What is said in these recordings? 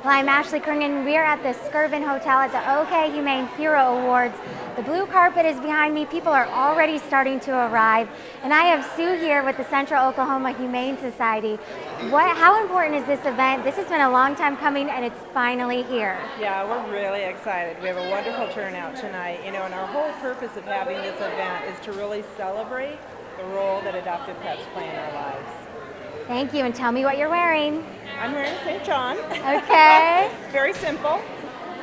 Well, I'm Ashley Kringen. We are at the Skirvin Hotel at the OK Humane Hero Awards. The blue carpet is behind me. People are already starting to arrive. And I have Sue here with the Central Oklahoma Humane Society. How important is this event? This has been a long time coming and it's finally here. Yeah, we're really excited. We have a wonderful turnout tonight. And our whole purpose of having this event is to really celebrate the role that adopted pets play in our lives. Thank you, and tell me what you're wearing. I'm wearing St. John. Okay. Very simple.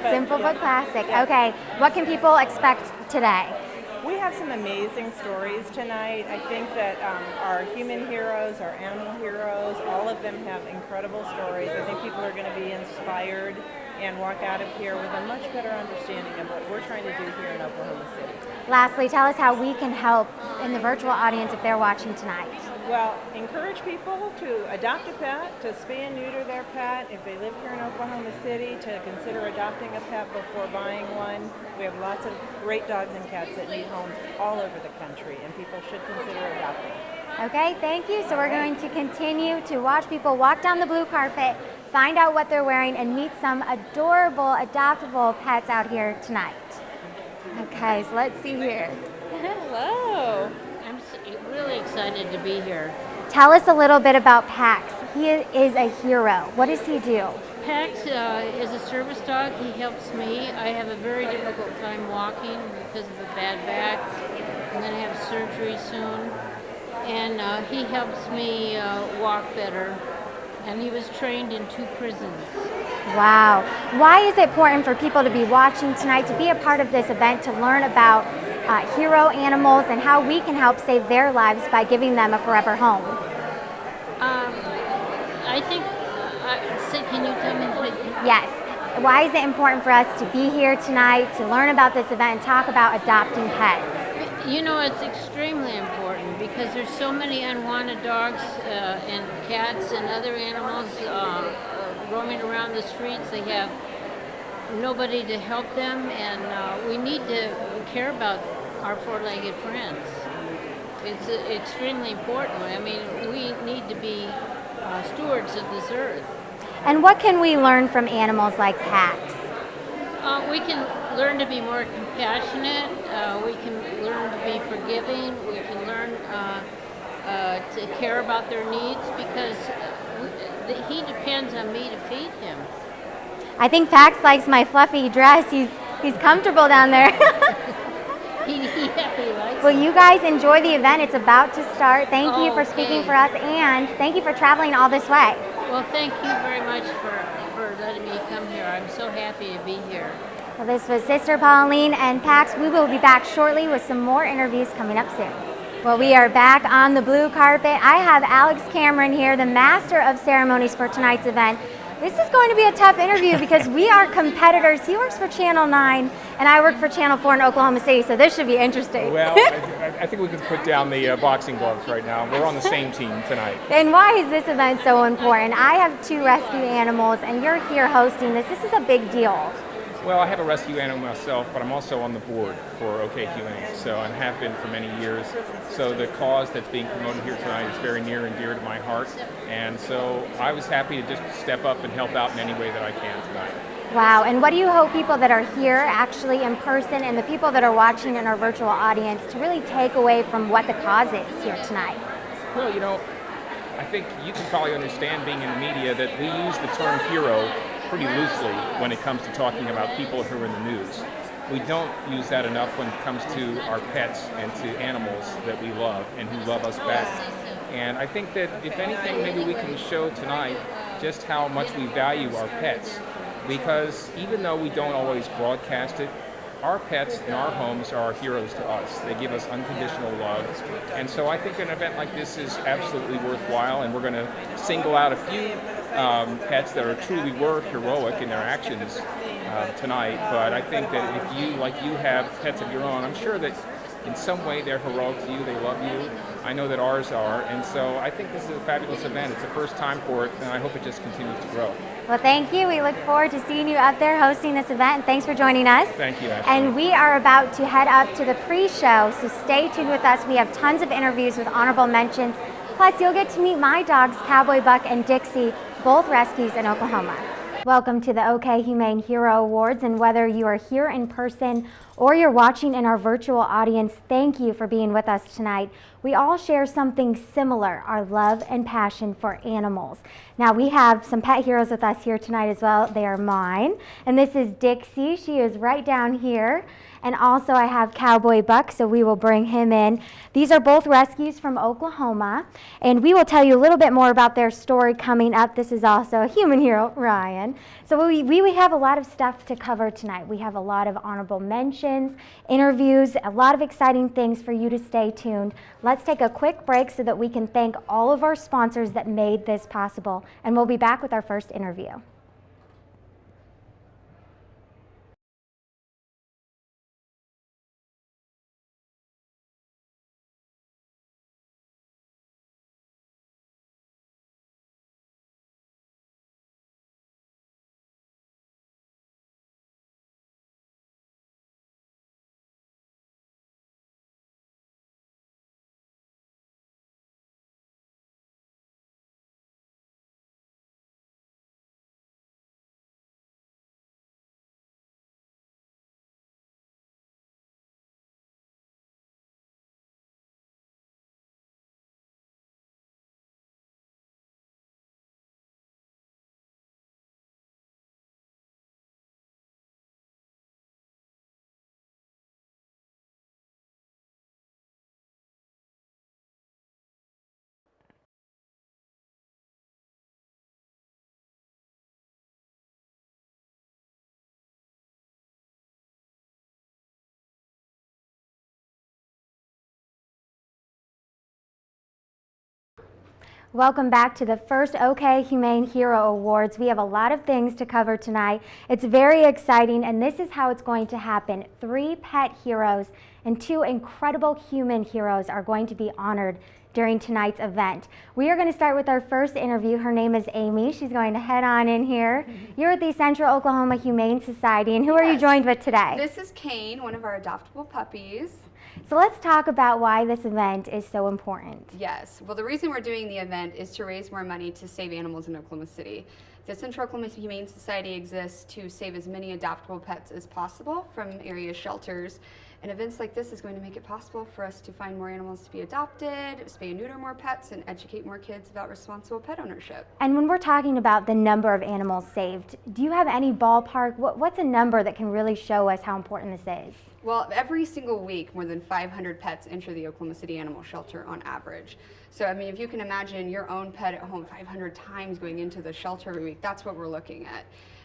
Simple but classic. Yeah. Okay, what can people expect today? We have some amazing stories tonight. I think that our human heroes, our animal heroes, all of them have incredible stories. I think people are going to be inspired and walk out of here with a much better understanding of what we're trying to do here in Oklahoma City. Lastly, tell us how we can help in the virtual audience if they're watching tonight. Well, encourage people to adopt a pet, to spay and neuter their pet. If they live here in Oklahoma City, to consider adopting a pet before buying one. We have lots of great dogs and cats that need homes all over the country, and people should consider adopting. Okay, thank you. So we're going to continue to watch people walk down the blue carpet, find out what they're wearing, and meet some adorable, adoptable pets out here tonight. Okay, so let's see here. Hello. I'm really excited to be here. Tell us a little bit about Pax. He is a hero. What does he do? Pax is a service dog. He helps me. I have a very difficult time walking because of a bad back. I'm going to have surgery soon. And he helps me walk better. And he was trained in 2 prisons. Wow. Why is it important for people to be watching tonight, to be a part of this event, to learn about hero animals and how we can help save their lives by giving them a forever home? I think, can you tell me? Yes. Why is it important for us to be here tonight, to learn about this event and talk about adopting pets? It's extremely important because there's so many unwanted dogs and cats and other animals roaming around the streets. They have nobody to help them, and we need to care about our 4-legged friends. It's extremely important. I mean, we need to be stewards of this earth. And what can we learn from animals like Pax? We can learn to be more compassionate. We can learn to be forgiving. We can learn to care about their needs because he depends on me to feed him. I think Pax likes my fluffy dress. He's comfortable down there. He likes Well, you guys enjoy the event. It's about to start. Thank you for speaking for us, and thank you for traveling all this way. Well, thank you very much for letting me come here. I'm so happy to be here. Well, this was Sister Pauline and Pax. We will be back shortly with some more interviews coming up soon. Well, we are back on the blue carpet. I have Alex Cameron here, the master of ceremonies for tonight's event. This is going to be a tough interview because we are competitors. He works for Channel 9, and I work for Channel 4 in Oklahoma City, so this should be interesting. Well, I think we can put down the boxing gloves right now. We're on the same team tonight. And why is this event so important? I have 2 rescue animals, and you're here hosting this. This is a big deal. Well, I have a rescue animal myself, but I'm also on the board for OK Humane, so and have been for many years. So the cause that's being promoted here tonight is very near and dear to my heart, and so I was happy to just step up and help out in any way that I can tonight. Wow, and what do you hope people that are here actually in person and the people that are watching in our virtual audience to really take away from what the cause is here tonight? Well, I think you can probably understand being in the media that we use the term hero pretty loosely when it comes to talking about people who are in the news. We don't use that enough when it comes to our pets and to animals that we love and who love us back. And I think that if anything, maybe we can show tonight just how much we value our pets, because even though we don't always broadcast it, our pets in our homes are heroes to us. They give us unconditional love. And so I think an event like this is absolutely worthwhile, and we're going to single out a few pets that truly were heroic in their actions tonight. But I think that if you, like you, have pets of your own, I'm sure that in some way they're heroic to you, they love you. I know that ours are, and so I think this is a fabulous event. It's the first time for it, and I hope it just continues to grow. Well, thank you. We look forward to seeing you up there hosting this event, and thanks for joining us. Thank you, Ashley. And we are about to head up to the pre-show, so stay tuned with us. We have tons of interviews with honorable mentions. Plus, you'll get to meet my dogs, Cowboy Buck and Dixie, both rescues in Oklahoma. Welcome to the OK Humane Hero Awards, and whether you are here in person or you're watching in our virtual audience, thank you for being with us tonight. We all share something similar, our love and passion for animals. Now we have some pet heroes with us here tonight as well. They are mine, and this is Dixie. She is right down here. And also I have Cowboy Buck, so we will bring him in. These are both rescues from Oklahoma, and we will tell you a little bit more about their story coming up. This is also a human hero, Ryan. So we have a lot of stuff to cover tonight. We have a lot of honorable mentions, interviews, a lot of exciting things for you to stay tuned. Let's take a quick break so that we can thank all of our sponsors that made this possible, and we'll be back with our first interview. Welcome back to the first OK Humane Hero Awards. We have a lot of things to cover tonight. It's very exciting, and this is how it's going to happen. 3 pet heroes and 2 incredible human heroes are going to be honored during tonight's event. We are going to start with our first interview. Her name is Amy. She's going to head on in here. You're at the Central Oklahoma Humane Society, and who are you joined with today? This is Kane, one of our adoptable puppies. So let's talk about why this event is so important. Yes, well, the reason we're doing the event is to raise more money to save animals in Oklahoma City. The Central Oklahoma Humane Society exists to save as many adoptable pets as possible from area shelters. And events like this is going to make it possible for us to find more animals to be adopted, spay and neuter more pets, and educate more kids about responsible pet ownership. And when we're talking about the number of animals saved, do you have any ballpark? What's a number that can really show us how important this is? Well, every single week, more than 500 pets enter the Oklahoma City Animal Shelter on average. So, I mean, if you can imagine your own pet at home 500 times going into the shelter every week, that's what we're looking at.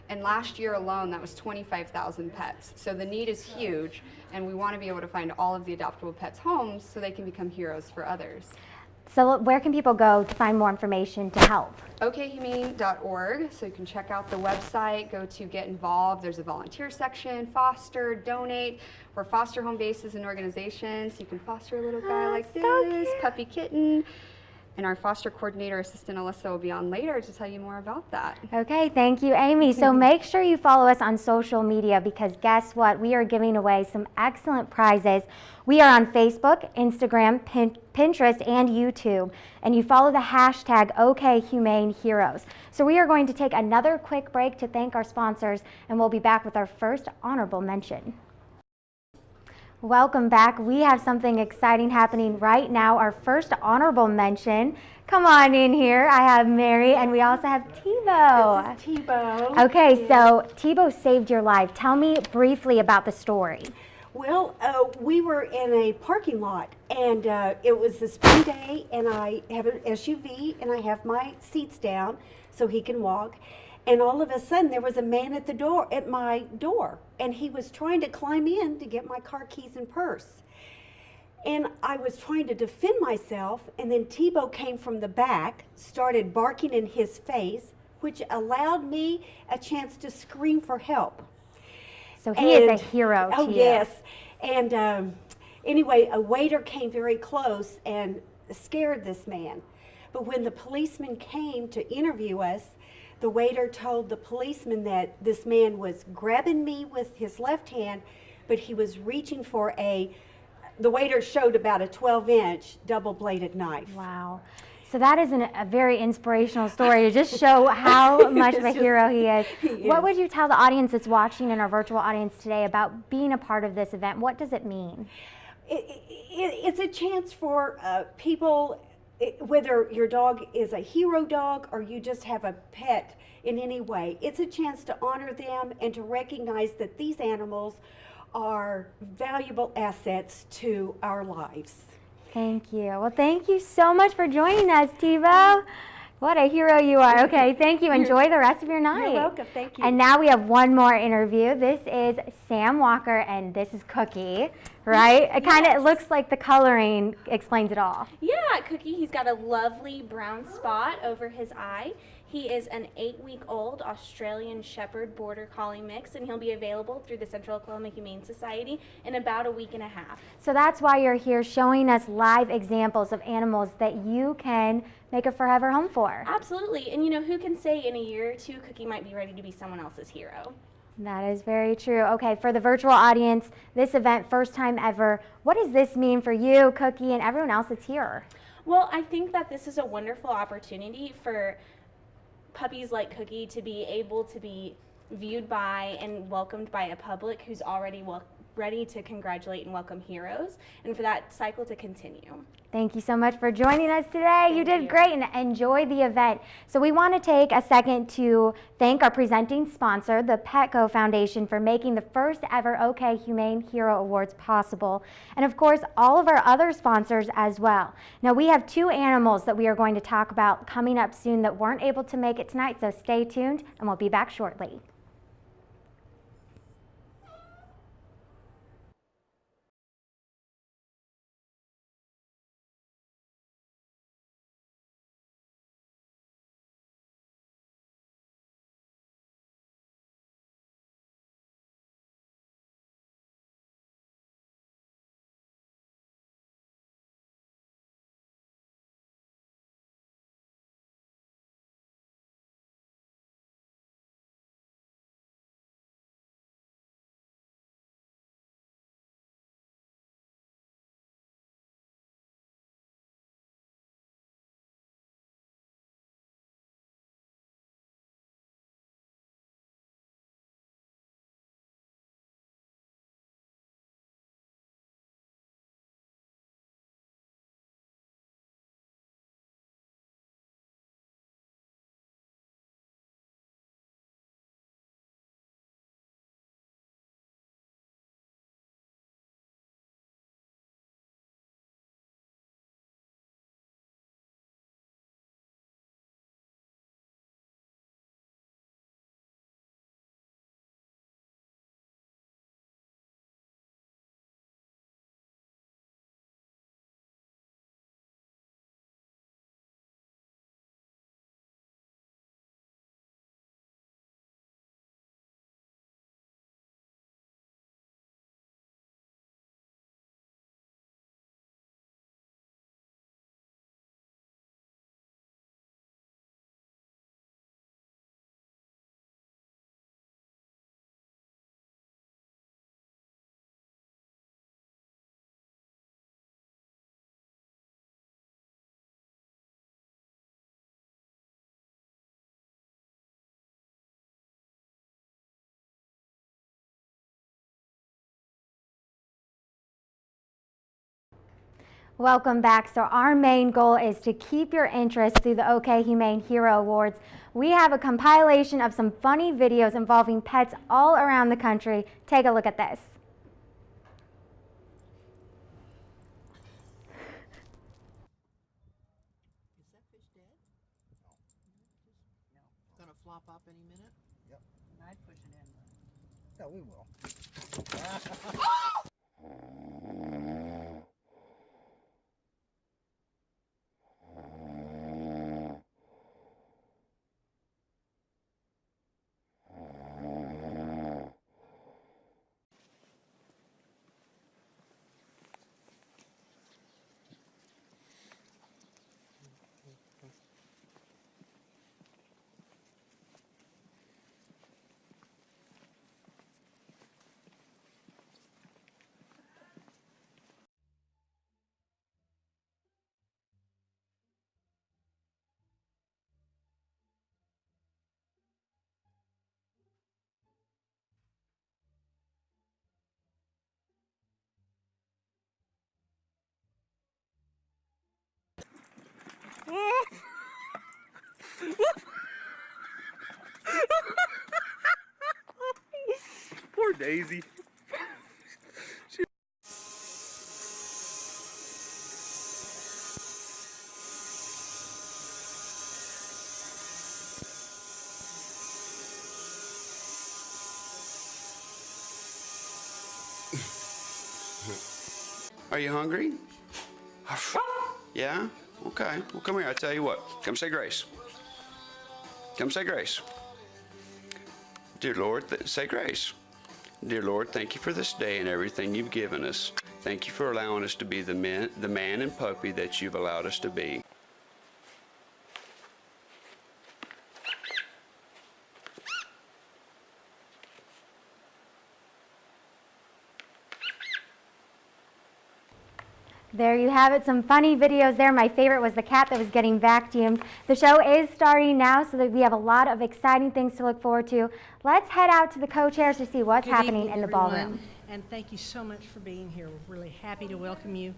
And last year alone, that was 25,000 pets. So the need is huge, and we want to be able to find all of the adoptable pets homes so they can become heroes for others. So where can people go to find more information to help? okhumane.org, so you can check out the website, go to get involved. There's a volunteer section, foster, donate. We're foster home bases and organizations. You can foster a little guy like this, cute. puppy kitten. And our foster coordinator assistant Alyssa will be on later to tell you more about that. Okay, thank you, Amy. So make sure you follow us on social media, because guess what? We are giving away some excellent prizes. We are on Facebook, Instagram, Pinterest, and YouTube. And you follow the hashtag OKHumaneHeroes. So we are going to take another quick break to thank our sponsors, and we'll be back with our first honorable mention. Welcome back. We have something exciting happening right now. Our first honorable mention. Come on in here. I have Mary, and we also have Tebow. This is Tebow. Okay, so Tebow saved your life. Tell me briefly about the story. Well, we were in a parking lot, and it was the spring day, and I have an SUV, and I have my seats down so he can walk. And all of a sudden, there was a man at the door, at my door, and he was trying to climb in to get my car keys and purse. And I was trying to defend myself, and then Tebow came from the back, started barking in his face, which allowed me a chance to scream for help. So he is a hero to you. Yes. And anyway, a waiter came very close and scared this man. But when the policeman came to interview us, the waiter told the policeman that this man was grabbing me with his left hand, but he was reaching for the waiter showed about a 12-inch double-bladed knife. Wow. So that is a very inspirational story to just show how much of a hero he is. What would you tell the audience that's watching in our virtual audience today about being a part of this event? What does it mean? It's a chance for people, whether your dog is a hero dog or you just have a pet in any way, it's a chance to honor them and to recognize that these animals are valuable assets to our lives. Thank you. Well, thank you so much for joining us, Tebow. What a hero you are. Okay, thank you. Enjoy the rest of your night. You're welcome. Thank you. And now we have one more interview. This is Sam Walker, and this is Cookie, right? It kind of looks like the coloring explains it all. Yeah, Cookie, he's got a lovely brown spot over his eye. He is an 8-week-old Australian Shepherd Border Collie mix, and he'll be available through the Central Oklahoma Humane Society in about a week and a half. So that's why you're here showing us live examples of animals that you can make a forever home for. Absolutely, and you know, who can say in a year or two Cookie might be ready to be someone else's hero? That is very true. Okay, for the virtual audience, this event, first time ever, what does this mean for you, Cookie, and everyone else that's here? Well, I think that this is a wonderful opportunity for puppies like Cookie to be able to be viewed by and welcomed by a public who's already ready to congratulate and welcome heroes, and for that cycle to continue. Thank you so much for joining us today. You did great, and enjoy the event. So we want to take a second to thank our presenting sponsor, the Petco Foundation, for making the first ever OK Humane Hero Awards possible, and of course all of our other sponsors as well. Now we have 2 animals that we are going to talk about coming up soon that weren't able to make it tonight, so stay tuned and we'll be back shortly. Welcome back. So our main goal is to keep your interest through the OK Humane Hero Awards. We have a compilation of some funny videos involving pets all around the country. Take a look at this. Is that fish dead? No. It's gonna flop up any minute? Yep. I'd push it in. Yeah, we will. Daisy. Are you hungry? Yeah? Okay. Well, come here. I tell you what. Come say grace. Come say grace. Dear Lord, say grace. Dear Lord, thank you for this day and everything you've given us. Thank you for allowing us to be the man and puppy that you've allowed us to be. There you have it, some funny videos there. My favorite was the cat that was getting vacuumed. The show is starting now, so that we have a lot of exciting things to look forward to. Let's head out to the co-chairs to see what's Good happening evening, in the everyone, ballroom. and thank you so much for being here. We're really happy to welcome you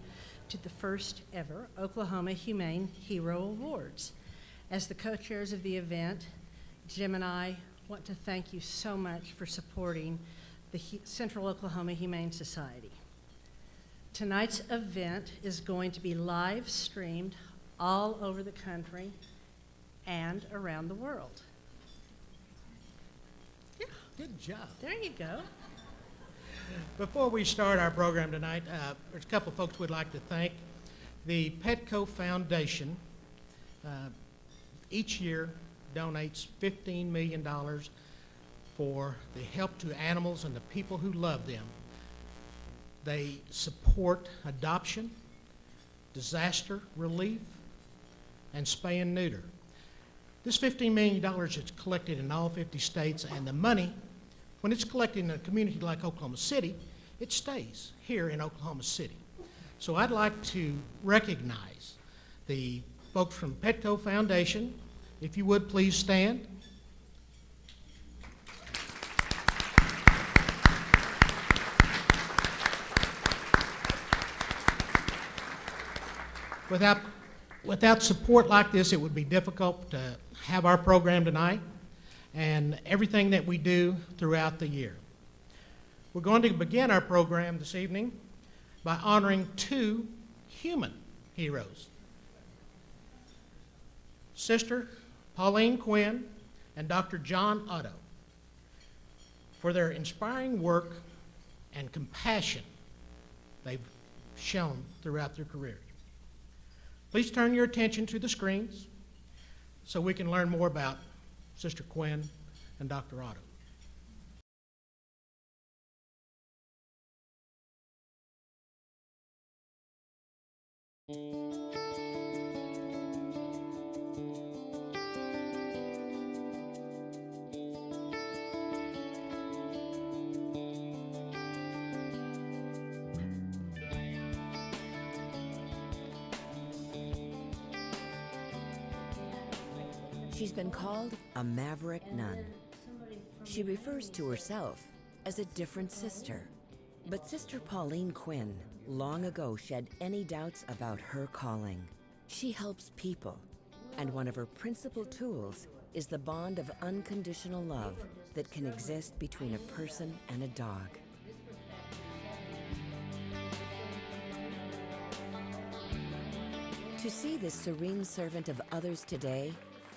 to the first ever Oklahoma Humane Hero Awards. As the co-chairs of the event, Jim and I want to thank you so much for supporting the Central Oklahoma Humane Society. Tonight's event is going to be live streamed all over the country and around the world. Yeah, good job. There you go. Before we start our program tonight, there's a couple of folks we'd like to thank. The Petco Foundation each year donates $15 million for the help to animals and the people who love them. They support adoption, disaster relief, and spay and neuter. This $15 million is collected in all 50 states, and the money, when it's collected in a community like Oklahoma City, it stays here in Oklahoma City. So I'd like to recognize the folks from Petco Foundation. If you would, please stand. Without support like this, it would be difficult to have our program tonight and everything that we do throughout the year. We're going to begin our program this evening by honoring two human heroes, Sister Pauline Quinn and Dr. John Otto, for their inspiring work and compassion they've shown throughout their careers. Please turn your attention to the screens so we can learn more about Sister Quinn and Dr. Otto. She's been called a maverick nun. She refers to herself as a different sister. But Sister Pauline Quinn long ago shed any doubts about her calling. She helps people, and one of her principal tools is the bond of unconditional love that can exist between a person and a dog. To see this serene servant of others today,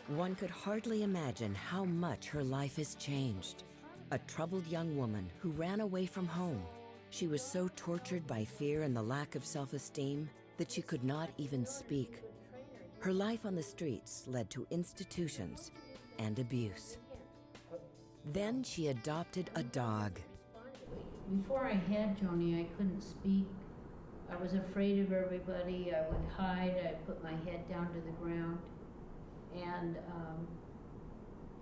one could hardly imagine how much her life has changed. A troubled young woman who ran away from home. She was so tortured by fear and the lack of self-esteem that she could not even speak. Her life on the streets led to institutions and abuse. Then she adopted a dog. Before I had Joni, I couldn't speak. I was afraid of everybody. I would hide. I'd put my head down to the ground.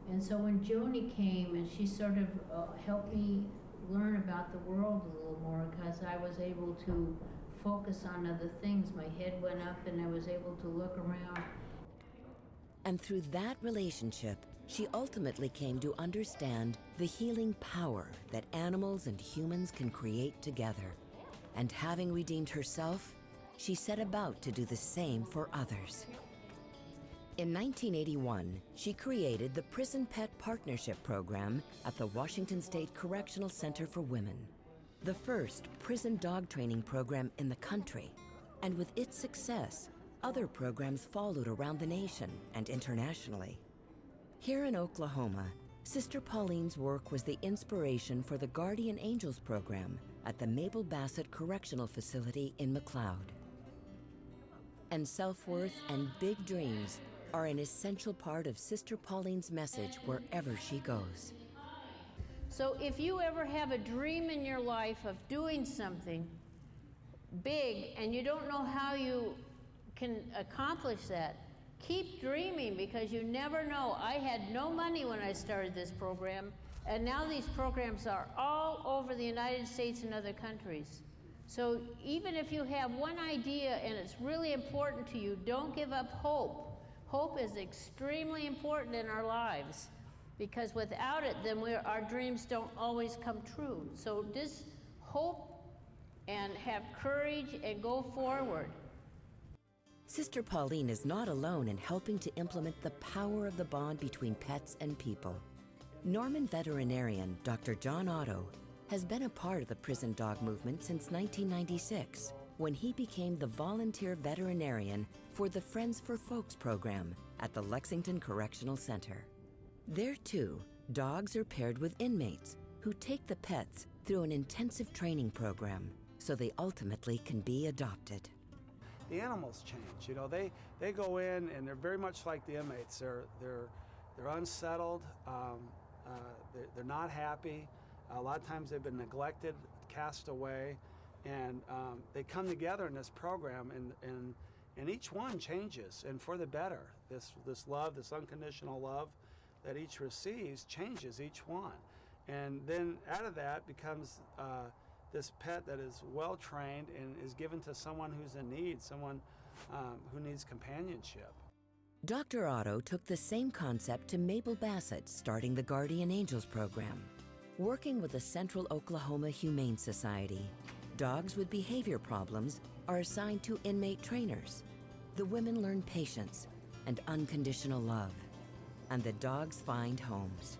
And so when Joni came, and she sort of helped me learn about the world a little more, because I was able to focus on other things. My head went up and I was able to look around. And through that relationship, she ultimately came to understand the healing power that animals and humans can create together. And having redeemed herself, she set about to do the same for others. In 1981, she created the Prison Pet Partnership Program at the Washington State Correctional Center for Women, the first prison dog training program in the country. And with its success, other programs followed around the nation and internationally. Here in Oklahoma, Sister Pauline's work was the inspiration for the Guardian Angels program at the Mabel Bassett Correctional Facility in McLeod. And self-worth and big dreams are an essential part of Sister Pauline's message wherever she goes. So if you ever have a dream in your life of doing something big and you don't know how you can accomplish that, keep dreaming, because you never know. I had no money when I started this program, and now these programs are all over the United States and other countries. So even if you have one idea and it's really important to you, don't give up hope. Hope is extremely important in our lives, because without it, then our dreams don't always come true. So just hope and have courage and go forward. Sister Pauline is not alone in helping to implement the power of the bond between pets and people. Norman veterinarian Dr. John Otto has been a part of the prison dog movement since 1996, when he became the volunteer veterinarian for the Friends for Folks program at the Lexington Correctional Center. There too, dogs are paired with inmates who take the pets through an intensive training program so they ultimately can be adopted. The animals change. You know, they go in and they're very much like the inmates. They're unsettled. They're not happy. A lot of times they've been neglected, cast away, and they come together in this program, and each one changes, and for the better. This love, this unconditional love that each receives, changes each one, and then out of that becomes this pet that is well trained and is given to someone who's in need, someone who needs companionship. Dr. Otto took the same concept to Mabel Bassett, starting the Guardian Angels program. Working with the Central Oklahoma Humane Society, dogs with behavior problems are assigned to inmate trainers. The women learn patience and unconditional love, and the dogs find homes.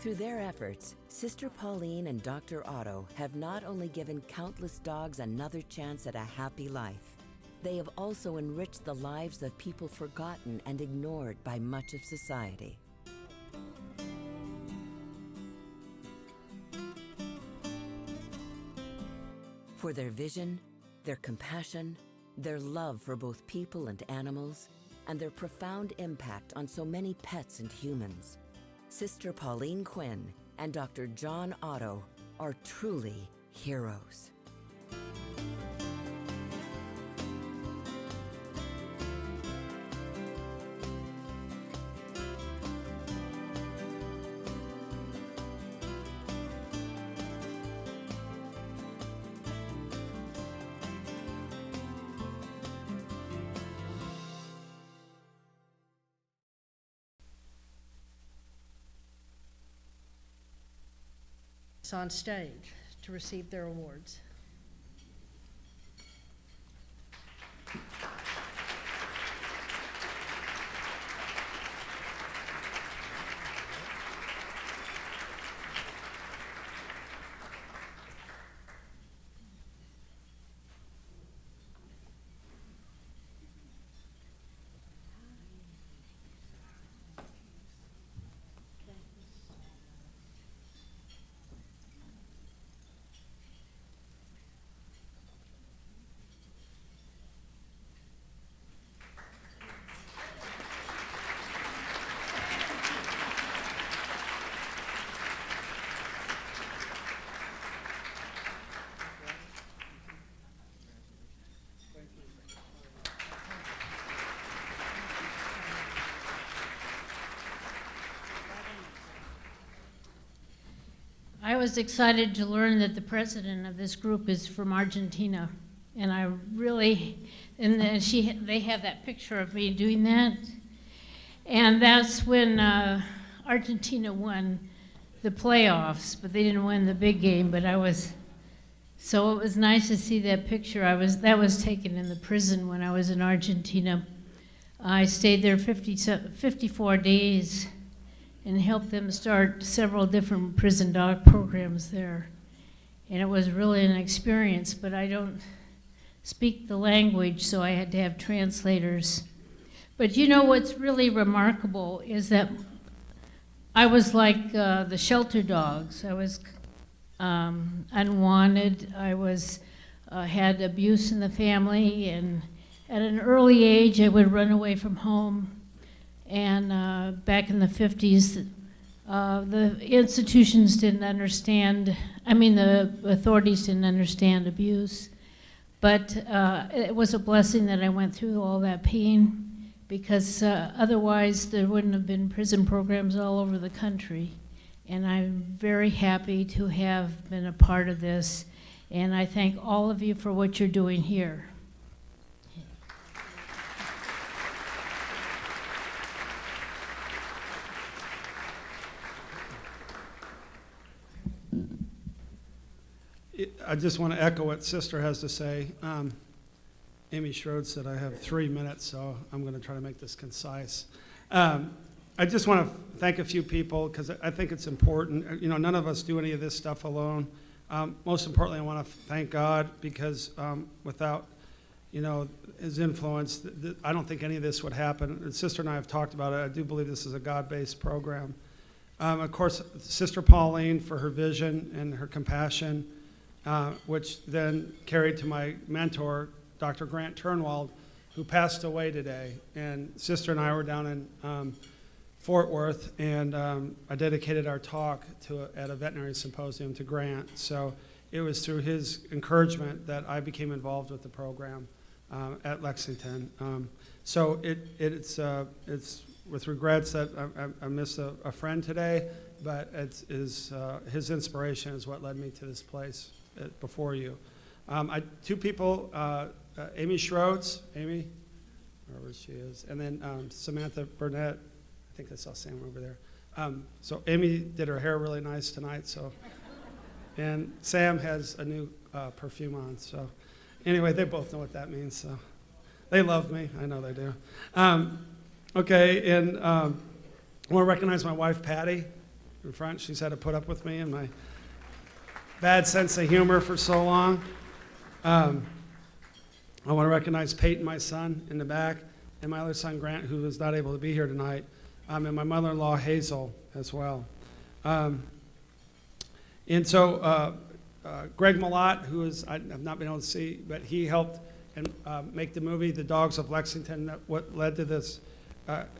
Through their efforts, Sister Pauline and Dr. Otto have not only given countless dogs another chance at a happy life, they have also enriched the lives of people forgotten and ignored by much of society. For their vision, their compassion, their love for both people and animals, and their profound impact on so many pets and humans, Sister Pauline Quinn and Dr. John Otto are truly heroes. On stage to receive their awards. I was excited to learn that the president of this group is from Argentina, and I really, and then they have that picture of me doing that, and that's when Argentina won the playoffs, but they didn't win the big game. But I was So it was nice to see that picture. That was taken in the prison when I was in Argentina. I stayed there 54 days and helped them start several different prison dog programs there. And it was really an experience, but I don't speak the language, so I had to have translators. But you know what's really remarkable is that I was like the shelter dogs. I was unwanted. I was had abuse in the family, and at an early age I would run away from home. And back in the 50s, the institutions didn't understand, the authorities didn't understand abuse. But it was a blessing that I went through all that pain, because otherwise there wouldn't have been prison programs all over the country. And I'm very happy to have been a part of this. And I thank all of you for what you're doing here. I just want to echo what Sister has to say. Amy Schroed said I have 3 minutes, so I'm going to try to make this concise. I just want to thank a few people, because I think it's important. None of us do any of this stuff alone. Most importantly, I want to thank God, because without his influence, I don't think any of this would happen. And Sister and I have talked about it. I do believe this is a God-based program. Of course, Sister Pauline for her vision and her compassion, which then carried to my mentor, Dr. Grant Turnwald, who passed away today. And Sister and I were down in Fort Worth, and I dedicated our talk at a veterinary symposium to Grant. So it was through his encouragement that I became involved with the program at Lexington. So it's with regrets that I missed a friend today, but his inspiration is what led me to this place before you. Two people, Amy Schroeds, Amy, wherever she is, and then Samantha Burnett. I think I saw Sam over there. So Amy did her hair really nice tonight. And Sam has a new perfume on. So anyway, they both know what that means. So they love me. I know they do. Okay, and I want to recognize my wife, Patty, in front. She's had to put up with me and my bad sense of humor for so long. I want to recognize Peyton, my son, in the back, and my other son, Grant, who was not able to be here tonight, and my mother-in-law, Hazel, as well. And so Greg Malott, who I've not been able to see, but he helped and make the movie The Dogs of Lexington, what led to this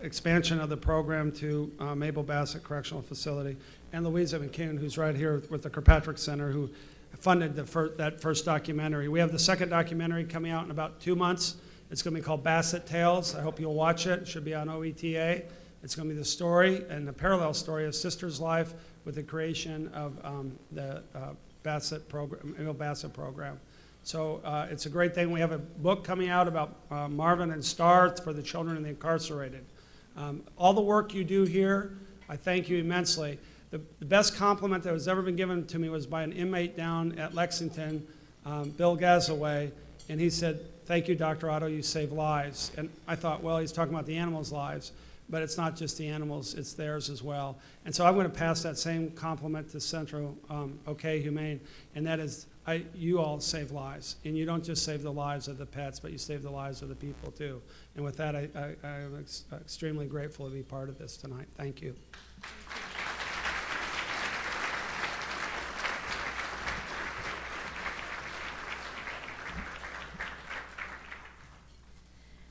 expansion of the program to Mabel Bassett Correctional Facility, and Louisa McCune, who's right here with the Kirkpatrick Center, who funded that first documentary. We have the second documentary coming out in about 2 months. It's going to be called Bassett Tales. I hope you'll watch it. It should be on OETA. It's going to be the story and the parallel story of Sister's life with the creation of the Bassett program, Mabel Bassett program. So it's a great thing. We have a book coming out about Marvin and Star for the children and the incarcerated. All the work you do here, I thank you immensely. The best compliment that has ever been given to me was by an inmate down at Lexington, Bill Gazaway, and he said, "Thank you, Dr. Otto, you save lives." And I thought, well, he's talking about the animals' lives, but it's not just the animals, it's theirs as well. And so I'm going to pass that same compliment to Central OK Humane, and that is, you all save lives. And you don't just save the lives of the pets, but you save the lives of the people too. And with that, I'm extremely grateful to be part of this tonight. Thank you.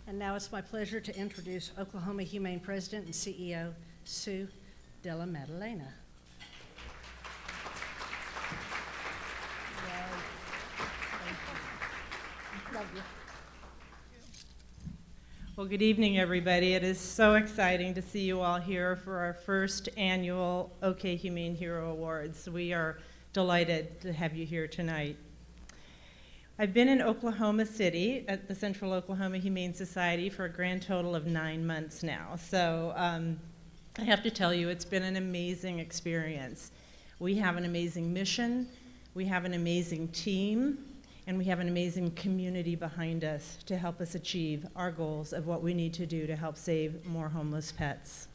And now it's my pleasure to introduce Oklahoma Humane President and CEO, Sue Della Maddalena. Love you. Well, good evening, everybody. It is so exciting to see you all here for our first annual OK Humane Hero Awards. We are delighted to have you here tonight. I've been in Oklahoma City at the Central Oklahoma Humane Society for a grand total of 9 months now. So I have to tell you, it's been an amazing experience. We have an amazing mission. We have an amazing team, and we have an amazing community behind us to help us achieve our goals of what we need to do to help save more homeless pets.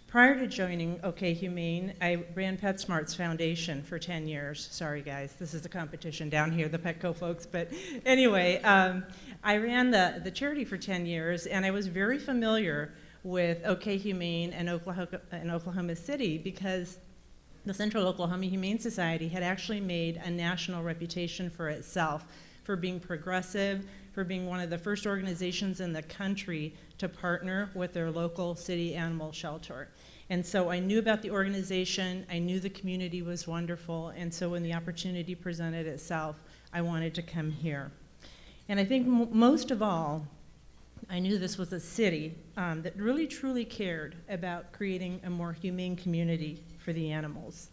Prior to joining OK Humane, I ran PetSmart's foundation for 10 years. Sorry guys, this is a competition down here, the Petco folks, but anyway, I ran the charity for 10 years, and I was very familiar with OK Humane and Oklahoma City because the Central Oklahoma Humane Society had actually made a national reputation for itself for being progressive, for being one of the first organizations in the country to partner with their local city animal shelter. And so I knew about the organization, I knew the community was wonderful, and so when the opportunity presented itself, I wanted to come here. And I think most of all, I knew this was a city that really truly cared about creating a more humane community for the animals.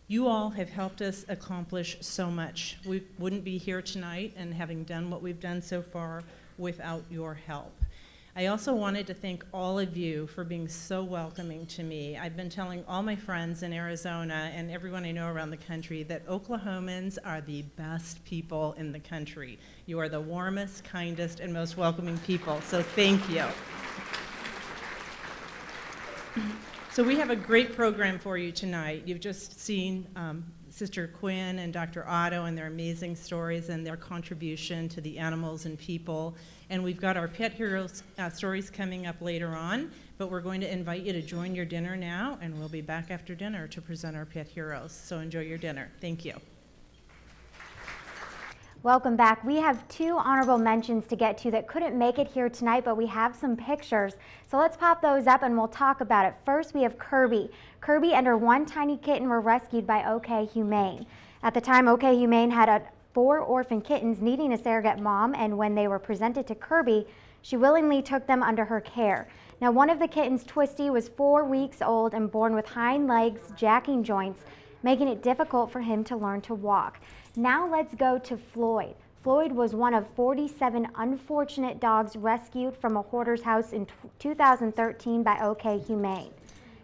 You all have helped us accomplish so much. We wouldn't be here tonight and having done what we've done so far without your help. I also wanted to thank all of you for being so welcoming to me. I've been telling all my friends in Arizona and everyone I know around the country that Oklahomans are the best people in the country. You are the warmest, kindest, and most welcoming people, so thank you. So we have a great program for you tonight. You've just seen Sister Quinn and Dr. Otto and their amazing stories and their contribution to the animals and people. And we've got our Pet Heroes stories coming up later on, but we're going to invite you to join your dinner now, and we'll be back after dinner to present our Pet Heroes. So enjoy your dinner. Thank you. Welcome back. We have two honorable mentions to get to that couldn't make it here tonight, but we have some pictures. So let's pop those up and we'll talk about it. First, we have Kirby. Kirby and her one tiny kitten were rescued by OK Humane. At the time, OK Humane had 4 orphan kittens needing a surrogate mom, and when they were presented to Kirby, she willingly took them under her care. Now, one of the kittens, Twisty, was 4 weeks old and born with hind legs, jacking joints, making it difficult for him to learn to walk. Now let's go to Floyd. Floyd was one of 47 unfortunate dogs rescued from a hoarder's house in 2013 by OK Humane.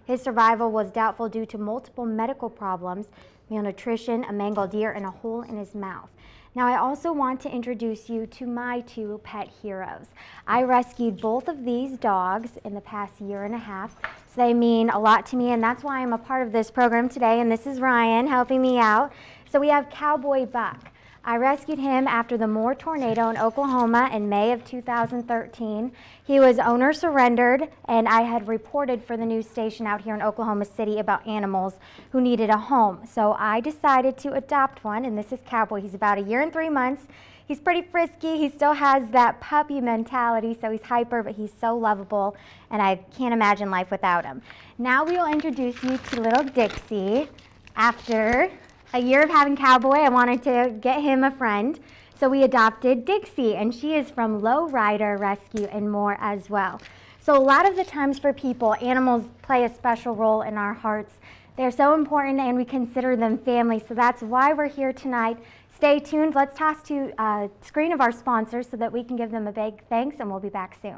His survival was doubtful due to multiple medical problems, malnutrition, a mangled ear, and a hole in his mouth. Now I also want to introduce you to my 2 pet heroes. I rescued both of these dogs in the past year and a half, so they mean a lot to me, and that's why I'm a part of this program today, and this is Ryan helping me out. So we have Cowboy Buck. I rescued him after the Moore tornado in Oklahoma in May of 2013. He was owner surrendered, and I had reported for the news station out here in Oklahoma City about animals who needed a home. So I decided to adopt one, and this is Cowboy. He's about 1 year and 3 months. He's pretty frisky. He still has that puppy mentality, so he's hyper, but he's so lovable, and I can't imagine life without him. Now we will introduce you to little Dixie. After a year of having Cowboy, I wanted to get him a friend, so we adopted Dixie, and she is from Lowrider Rescue and more as well. So a lot of the times for people, animals play a special role in our hearts. They're so important, and we consider them family, so that's why we're here tonight. Stay tuned. Let's toss to a screen of our sponsors so that we can give them a big thanks, and we'll be back soon.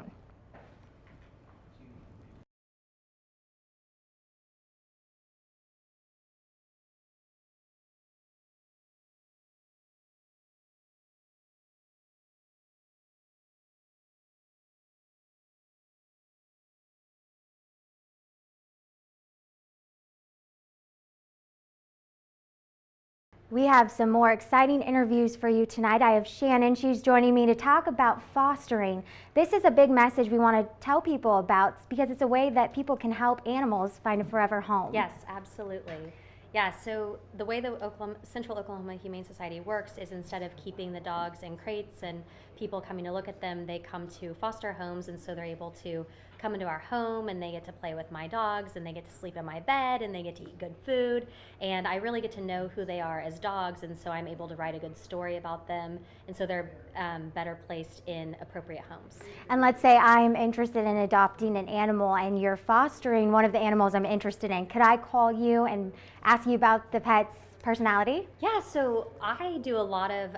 We have some more exciting interviews for you tonight. I have Shannon. She's joining me to talk about fostering. This is a big message we want to tell people about because it's a way that people can help animals find a forever home. Yes, absolutely. Yeah, so the way the Central Oklahoma Humane Society works is instead of keeping the dogs in crates and people coming to look at them, they come to foster homes, and so they're able to come into our home and they get to play with my dogs and they get to sleep in my bed and they get to eat good food, and I really get to know who they are as dogs, and so I'm able to write a good story about them, and so they're better placed in appropriate homes. And let's say I'm interested in adopting an animal and you're fostering one of the animals I'm interested in. Could I call you and ask you about the pet's personality? Yeah, so I do a lot of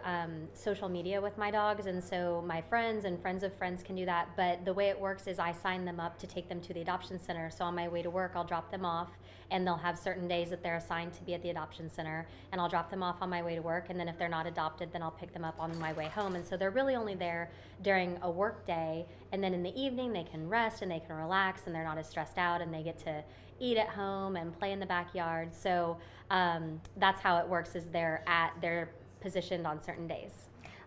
social media with my dogs, and so my friends and friends of friends can do that. But the way it works is I sign them up to take them to the adoption center. So on my way to work, I'll drop them off, and they'll have certain days that they're assigned to be at the adoption center, and I'll drop them off on my way to work. And then if they're not adopted, then I'll pick them up on my way home. And so they're really only there during a work day, and then in the evening they can rest and they can relax, and they're not as stressed out, and they get to eat at home and play in the backyard. So that's how it works, is they're positioned on certain days.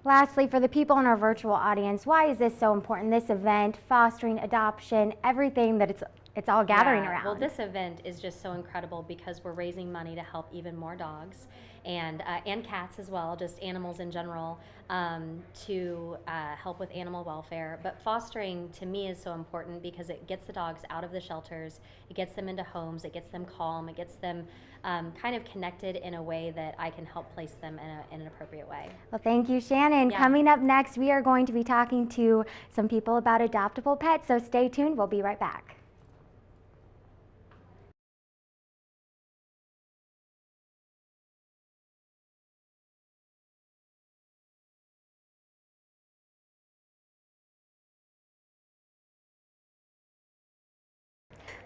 Lastly, for the people in our virtual audience, why is this so important? This event, fostering, adoption, everything that it's all gathering around. Well, this event is just so incredible because we're raising money to help even more dogs and cats as well, just animals in general, to help with animal welfare. But fostering to me is so important because it gets the dogs out of the shelters, it gets them into homes, it gets them calm, it gets them kind of connected in a way that I can help place them in an appropriate way. Well, thank you, Shannon. Yeah. Coming up next, we are going to be talking to some people about adoptable pets, so stay tuned. We'll be right back.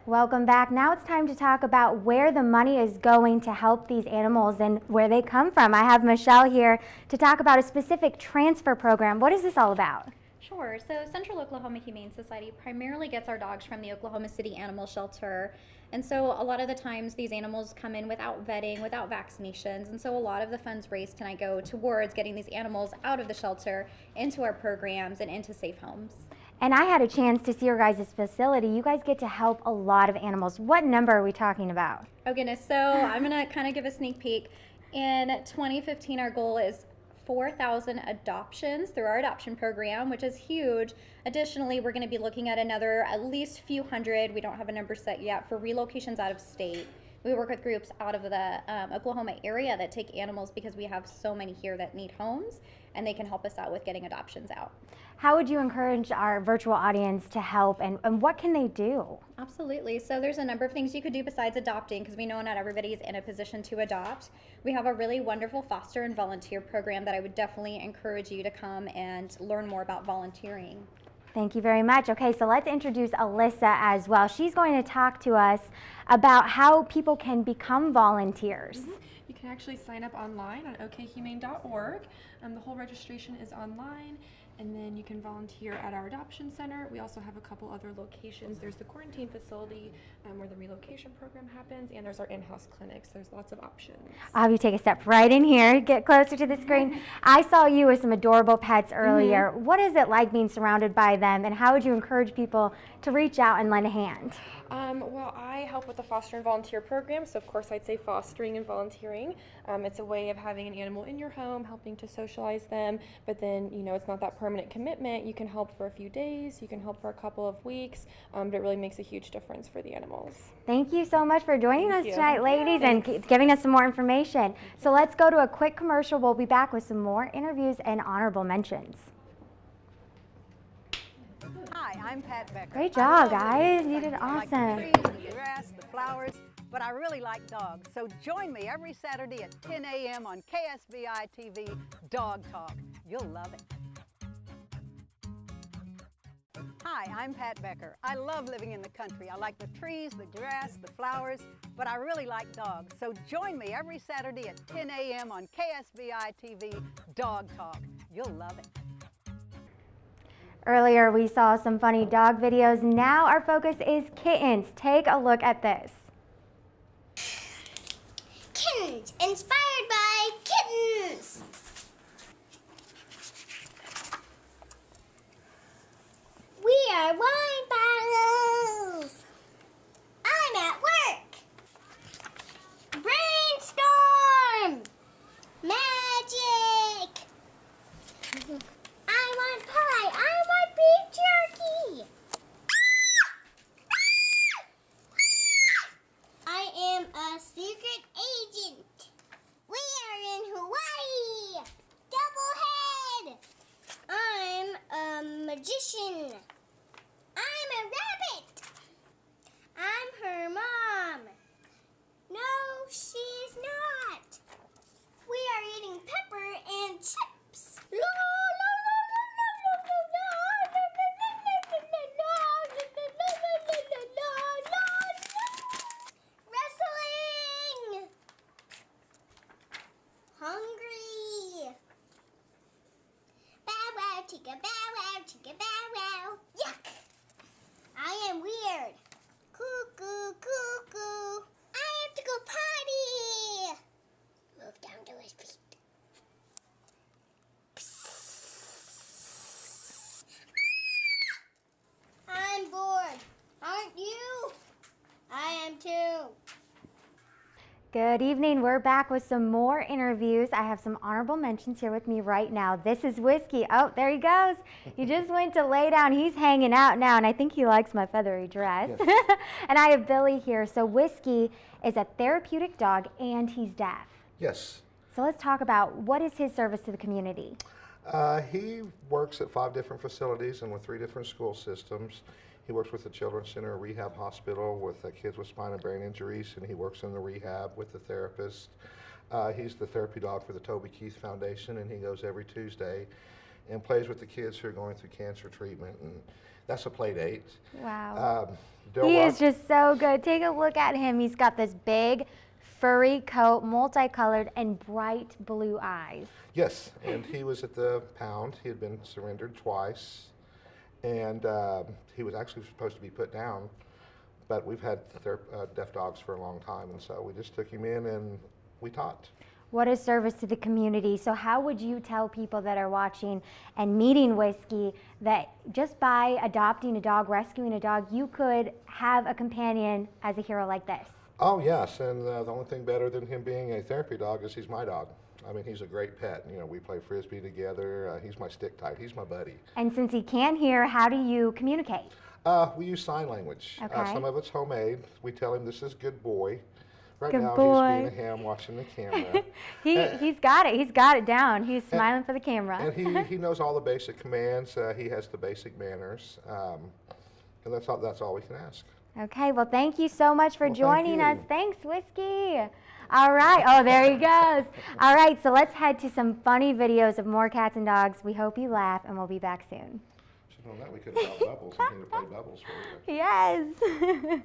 Welcome back. Now it's time to talk about where the money is going to help these animals and where they come from. I have Michelle here to talk about a specific transfer program. What is this all about? Sure. So Central Oklahoma Humane Society primarily gets our dogs from the Oklahoma City Animal Shelter. And so a lot of the times these animals come in without vetting, without vaccinations. And so a lot of the funds raised tonight go towards getting these animals out of the shelter, into our programs, and into safe homes. And I had a chance to see your guys' facility. You guys get to help a lot of animals. What number are we talking about? Oh goodness, so I'm gonna kind of give a sneak peek. In 2015, our goal is 4,000 adoptions through our adoption program, which is huge. Additionally, we're gonna be looking at another at least few hundred, we don't have a number set yet, for relocations out of state. We work with groups out of the Oklahoma area that take animals because we have so many here that need homes, and they can help us out with getting adoptions out. How would you encourage our virtual audience to help, and what can they do? Absolutely. So there's a number of things you could do besides adopting, because we know not everybody is in a position to adopt. We have a really wonderful foster and volunteer program that I would definitely encourage you to come and learn more about volunteering. Thank you very much. Okay, so let's introduce Alyssa as well. She's going to talk to us about how people can become volunteers. You can actually sign up online on okhumane.org. The whole registration is online, and then you can volunteer at our adoption center. We also have a couple other locations. There's the quarantine facility where the relocation program happens, and there's our in-house clinics. There's lots of options. I'll have you take a step right in here, get closer to the screen. I saw you with some adorable pets earlier. What is it like being surrounded by them, and how would you encourage people to reach out and lend a hand? Well, I help with the foster and volunteer program, so of course I'd say fostering and volunteering. It's a way of having an animal in your home, helping to socialize them, but then, you know, it's not that permanent commitment. You can help for a few days, you can help for a couple of weeks, but it really makes a huge difference for the animals. Thank you so much for joining us you. tonight, ladies, and giving us some more information. So let's go to a quick commercial. We'll be back with some more interviews and honorable mentions. Hi, I'm Pat Becker. Great job, guys. You did awesome. I like the trees, the grass, the flowers, but I really like dogs. So join me every Saturday at 10 a.m. on KSBI TV, Dog Talk. You'll love it. Hi, I'm Pat Becker. I love living in the country. I like the trees, the grass, the flowers, but I really like dogs. So join me every Saturday at 10 a.m. on KSBI TV, Dog Talk. You'll love it. Earlier, we saw some funny dog videos. Now our focus is kittens. Take a look at this. Kittens, inspired by kittens. We are wine bottles. I'm at work. Brainstorm. Magic. I want pie. I want beef jerky. I am a secret agent. We are in Hawaii. Double head. I'm a magician. I Good evening. We're back with some more interviews. I have some honorable mentions here with me right now. This is Whiskey. Oh, there he goes. He just went to lay down. He's hanging out now, and I think he likes my feathery dress. Yes. And I have Billy here. So Whiskey is a therapeutic dog, and he's deaf. Yes. So let's talk about what is his service to the community. He works at 5 different facilities and with 3 different school systems. He works with the Children's Center, a rehab hospital with kids with spine and brain injuries, and he works in the rehab with the therapist. He's the therapy dog for the Toby Keith Foundation, and he goes every Tuesday and plays with the kids who are going through cancer treatment, and that's a play date. Wow. He is just so good. Take a look at him. He's got this big, furry coat, multicolored, and bright blue eyes. Yes, and he was at the pound. He had been surrendered twice, and he was actually supposed to be put down, but we've had deaf dogs for a long time, and so we just took him in and we taught. What a service to the community. So how would you tell people that are watching and meeting Whiskey that just by adopting a dog, rescuing a dog, you could have a companion as a hero like this? Oh yes, and the only thing better than him being a therapy dog is he's my dog. I mean, he's a great pet. You know, we play Frisbee together. He's my stick type. He's my buddy. And since he can't hear, how do you communicate? We use sign language. Okay. Some of it's homemade. We tell him this is good boy. Right Good now boy. he's being a ham watching the camera. He's got it. He's got it down. He's smiling for the camera. And he knows all the basic commands. He has the basic manners. And that's all we can ask. Okay, well, thank you so much for joining us. you. Thanks, Whiskey. All right. Oh, there he goes. All right, so let's head to some funny videos of more cats and dogs. We hope you laugh, and we'll be back soon. Should have known that we could have got Bubbles. I'm here to play Bubbles for you. Yes.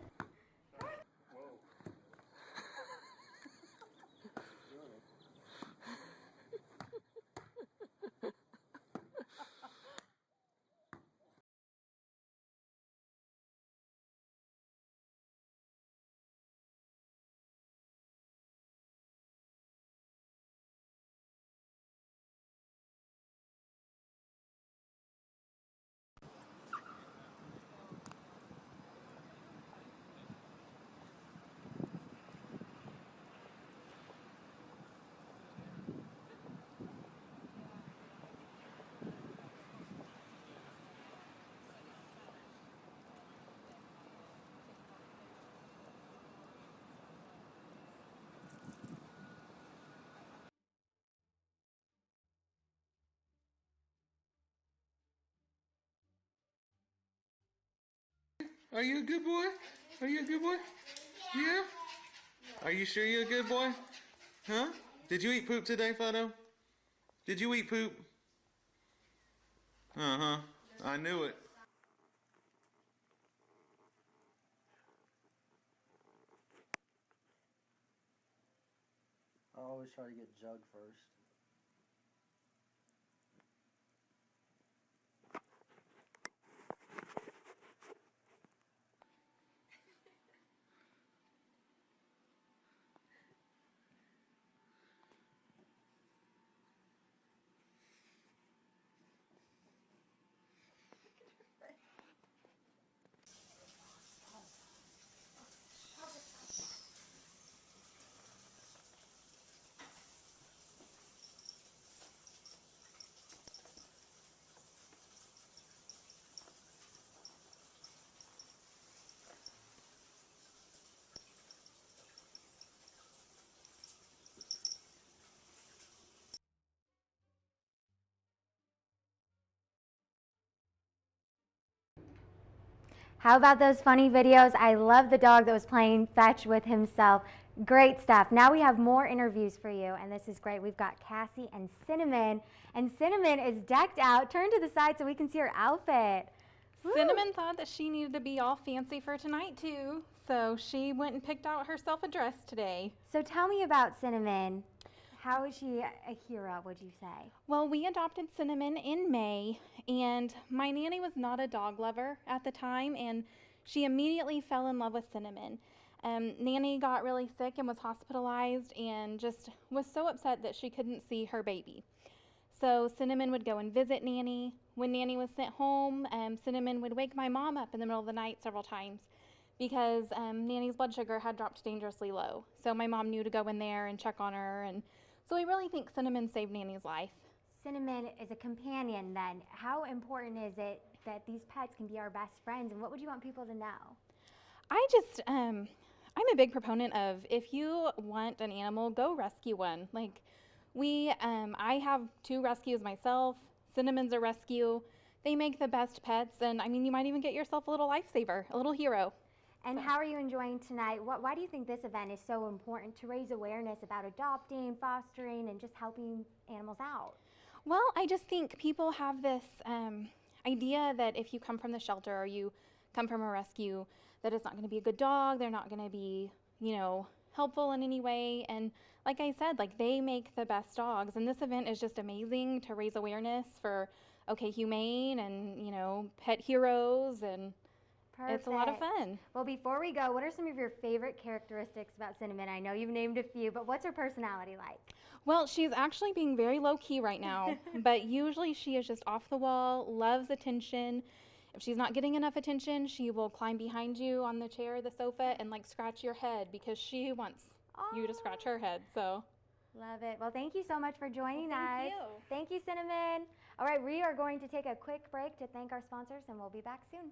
Are you a good boy? Are you a good boy? Yeah? Are you sure you're a good boy? Huh? Did you eat poop today, Fido? Did you eat poop? Uh-huh. I knew it. I always try to get Jug first. How about those funny videos? I love the dog that was playing fetch with himself. Great stuff. Now we have more interviews for you, and this is great. We've got Cassie and Cinnamon is decked out. Turn to the side so we can see her outfit. Cinnamon thought that she needed to be all fancy for tonight too, so she went and picked out herself a dress today. So tell me about Cinnamon. How is she a hero, would you say? Well, we adopted Cinnamon in May, and my nanny was not a dog lover at the time, and she immediately fell in love with Cinnamon. Nanny got really sick and was hospitalized and just was so upset that she couldn't see her baby. So Cinnamon would go and visit Nanny. When Nanny was sent home, Cinnamon would wake my mom up in the middle of the night several times because Nanny's blood sugar had dropped dangerously low. So my mom knew to go in there and check on her, and so we really think Cinnamon saved Nanny's life. Cinnamon is a companion then. How important is it that these pets can be our best friends, and what would you want people to know? I'm a big proponent of, if you want an animal, go rescue one. Like I have 2 rescues myself. Cinnamon's a rescue. They make the best pets, and I mean, you might even get yourself a little lifesaver, a little hero. And how are you enjoying tonight? Why do you think this event is so important to raise awareness about adopting, fostering, and just helping animals out? Well, I just think people have this idea that if you come from the shelter or you come from a rescue, that it's not going to be a good dog, they're not going to be, helpful in any way. And like I said, like, they make the best dogs. And this event is just amazing to raise awareness for OK Humane and, pet heroes, and it's a lot of fun. Well, before we go, what are some of your favorite characteristics about Cinnamon? I know you've named a few, but what's her personality like? Well, she's actually being very low key right now, but usually she is just off the wall, loves attention. If she's not getting enough attention, she will climb behind you on the chair or the sofa and like scratch your head because she wants you to scratch her head. So love it. Well, thank you so much for joining us. Thank you. Thank you, Cinnamon. All right, we are going to take a quick break to thank our sponsors, and we'll be back soon.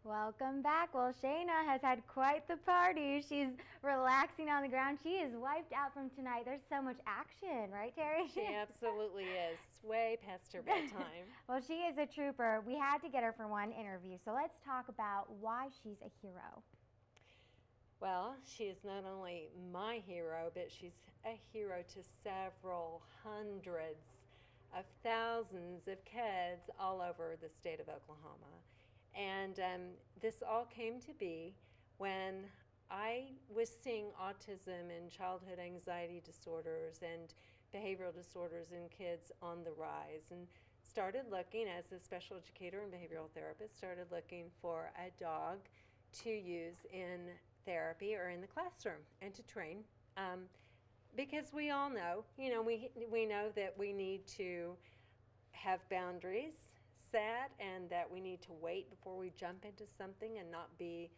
Welcome back. Well, Shayna has had quite the party. She's relaxing on the ground. She is wiped out from tonight. There's so much action, right, Terry? She absolutely is. It's way past her bedtime. Well, she is a trooper. We had to get her for one interview. So let's talk about why she's a hero. Well, she is not only my hero, but she's a hero to several hundreds of thousands of kids all over the state of Oklahoma. And this all came to be when I was seeing autism and childhood anxiety disorders and behavioral disorders in kids on the rise, and started looking, as a special educator and behavioral therapist, started looking for a dog to use in therapy or in the classroom and to train. Because we all know, we know that we need to have boundaries set and that we need to wait before we jump into something and not be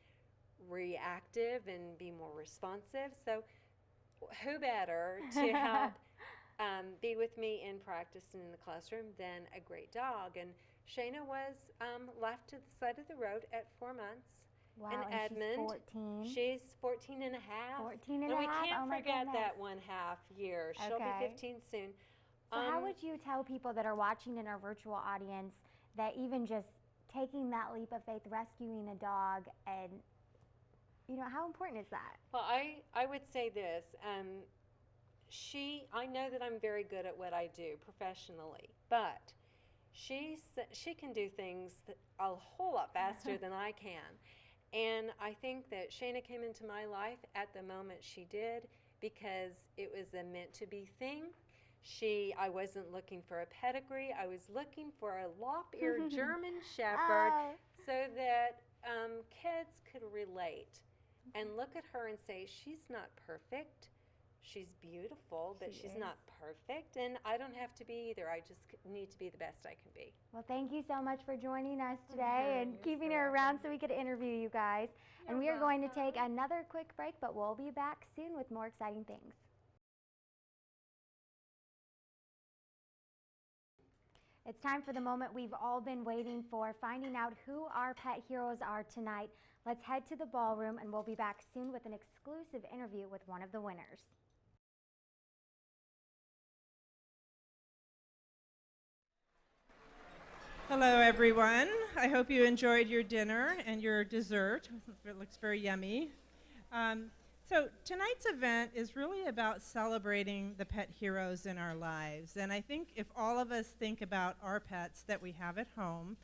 reactive and be more responsive. So who better to help be with me in practice and in the classroom than a great dog? And Shayna was left to the side of the road at 4 months. Wow, And Edmund, she's 14 and a half. 14 and and a we half? can't Oh my forget goodness. that 1/2 year. She'll Okay. be 15 soon. So how would you tell people that are watching in our virtual audience that even just taking that leap of faith, rescuing a dog, and how important is that? Well, I would say this. I know that I'm very good at what I do professionally, but she can do things a whole lot faster than I can. And I think that Shayna came into my life at the moment she did because it was a meant-to-be thing. I wasn't looking for a pedigree. I was looking for a lop-eared German Shepherd so that kids could relate and look at her and say, she's not perfect. She's beautiful, but she's not perfect, and I don't have to be either. I just need to be the best I can be. Well, thank you so much for joining us today and keeping her around so we could interview you guys. And we are going to take another quick break, but we'll be back soon with more exciting things. It's time for the moment we've all been waiting for, finding out who our pet heroes are tonight. Let's head to the ballroom, and we'll be back soon with an exclusive interview with one of the winners. Hello, everyone. I hope you enjoyed your dinner and your dessert. It looks very yummy. So tonight's event is really about celebrating the pet heroes in our lives. And I think if all of us think about our pets that we have at home,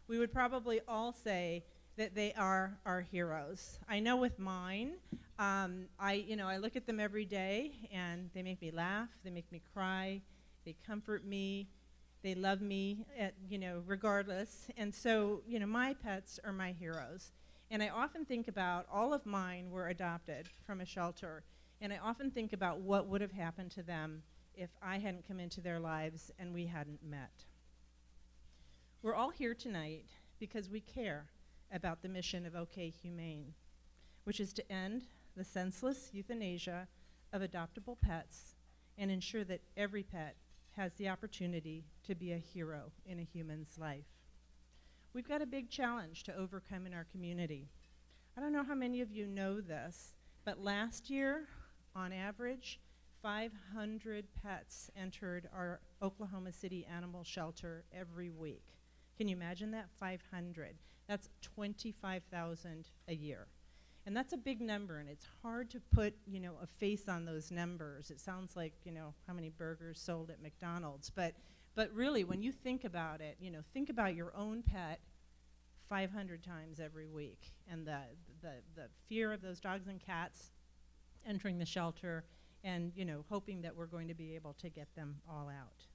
we would probably all say that they are our heroes. I know with mine, I look at them every day and they make me laugh, they make me cry, they comfort me. They love me, regardless. And so, my pets are my heroes. And I often think about all of mine were adopted from a shelter. And I often think about what would have happened to them if I hadn't come into their lives and we hadn't met. We're all here tonight because we care about the mission of OK Humane, which is to end the senseless euthanasia of adoptable pets and ensure that every pet has the opportunity to be a hero in a human's life. We've got a big challenge to overcome in our community. I don't know how many of you know this, but last year, on average, 500 pets entered our Oklahoma City animal shelter every week. Can you imagine that? 500. That's 25,000 a year. And that's a big number, and it's hard to put, a face on those numbers. It sounds like, how many burgers sold at McDonald's. But really, when you think about it, think about your own pet 500 times every week, and the fear of those dogs and cats entering the shelter, and hoping that we're going to be able to get them all out.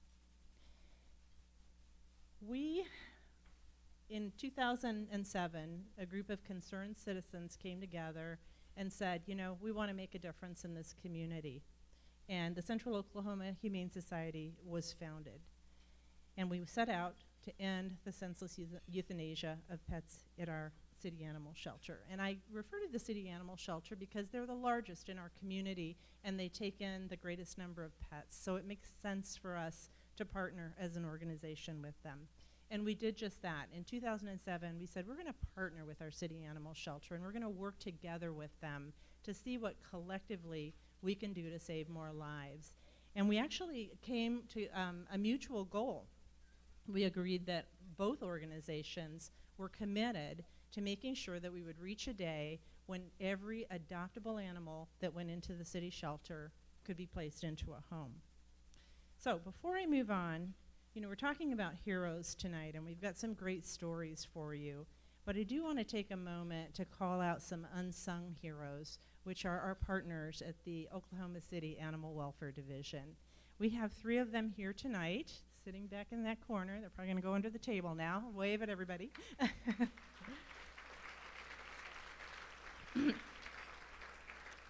In 2007, a group of concerned citizens came together and said, we want to make a difference in this community. And the Central Oklahoma Humane Society was founded. And we set out to end the senseless euthanasia of pets at our city animal shelter. And I refer to the city animal shelter because they're the largest in our community and they take in the greatest number of pets. So it makes sense for us to partner as an organization with them. And we did just that. In 2007, we said we're going to partner with our city animal shelter, and we're going to work together with them to see what collectively we can do to save more lives. And we actually came to a mutual goal. We agreed that both organizations were committed to making sure that we would reach a day when every adoptable animal that went into the city shelter could be placed into a home. So before I move on, you know, we're talking about heroes tonight, and we've got some great stories for you. But I do want to take a moment to call out some unsung heroes, which are our partners at the Oklahoma City Animal Welfare Division. We have 3 of them here tonight, sitting back in that corner. They're probably going to go under the table now. Wave at everybody.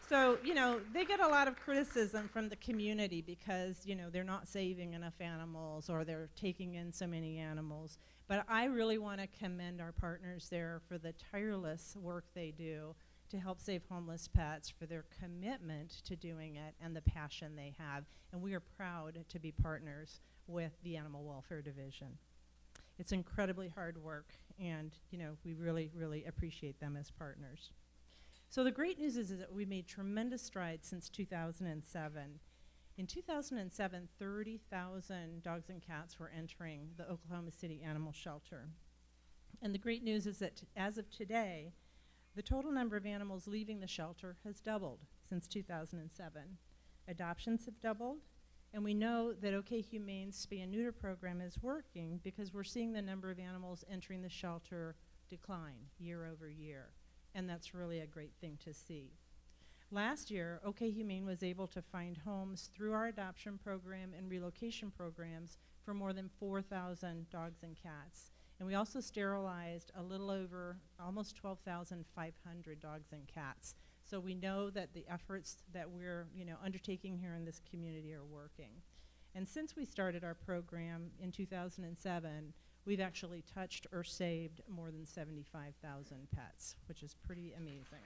So, you know, they get a lot of criticism from the community because, you know, they're not saving enough animals or they're taking in so many animals. But I really want to commend our partners there for the tireless work they do to help save homeless pets, for their commitment to doing it and the passion they have. And we are proud to be partners with the Animal Welfare Division. It's incredibly hard work, and, you know, we really, really appreciate them as partners. So the great news is that we made tremendous strides since 2007. In 2007, 30,000 dogs and cats were entering the Oklahoma City Animal Shelter. And the great news is that as of today, the total number of animals leaving the shelter has doubled since 2007. Adoptions have doubled, and we know that OK Humane's spay and neuter program is working because we're seeing the number of animals entering the shelter decline year over year. And that's really a great thing to see. Last year, OK Humane was able to find homes through our adoption program and relocation programs for more than 4,000 dogs and cats. And we also sterilized a little over almost 12,500 dogs and cats. So we know that the efforts that we're, you know, undertaking here in this community are working. And since we started our program in 2007, we've actually touched or saved more than 75,000 pets, which is pretty amazing.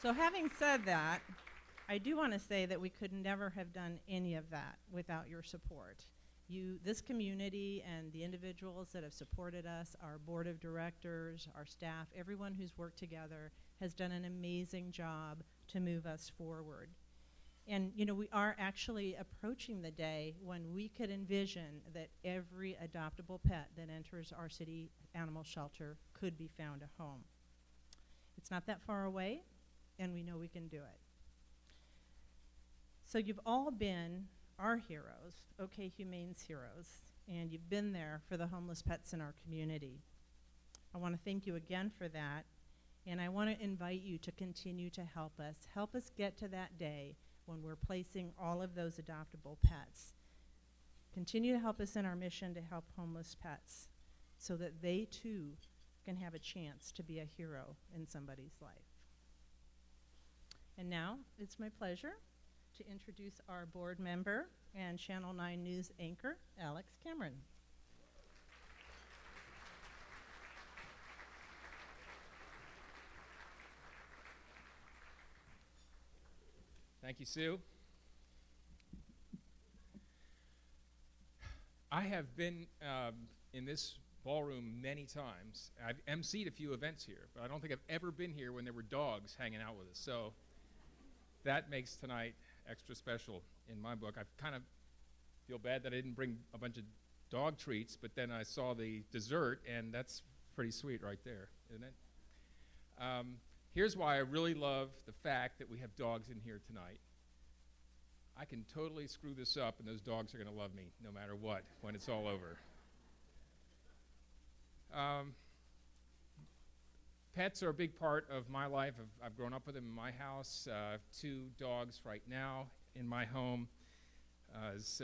So having said that, I do want to say that we could never have done any of that without your support. You, this community and the individuals that have supported us, our board of directors, our staff, everyone who's worked together has done an amazing job to move us forward. And, you know, we are actually approaching the day when we could envision that every adoptable pet that enters our city animal shelter could be found a home. It's not that far away, and we know we can do it. So you've all been our heroes, OK Humane's heroes, and you've been there for the homeless pets in our community. I want to thank you again for that, and I want to invite you to continue to help us get to that day when we're placing all of those adoptable pets. Continue to help us in our mission to help homeless pets so that they too can have a chance to be a hero in somebody's life. And now it's my pleasure to introduce our board member and Channel 9 News anchor, Alex Cameron. Thank you, Sue. I have been in this ballroom many times. I've emceed a few events here, but I don't think I've ever been here when there were dogs hanging out with us. So that makes tonight extra special in my book. I kind of feel bad that I didn't bring a bunch of dog treats, but then I saw the dessert, and that's pretty sweet right there, isn't it? Here's why I really love the fact that we have dogs in here tonight. I can totally screw this up, and those dogs are going to love me no matter what when it's all over. Pets are a big part of my life. I've grown up with them in my house. I have 2 dogs right now in my home. As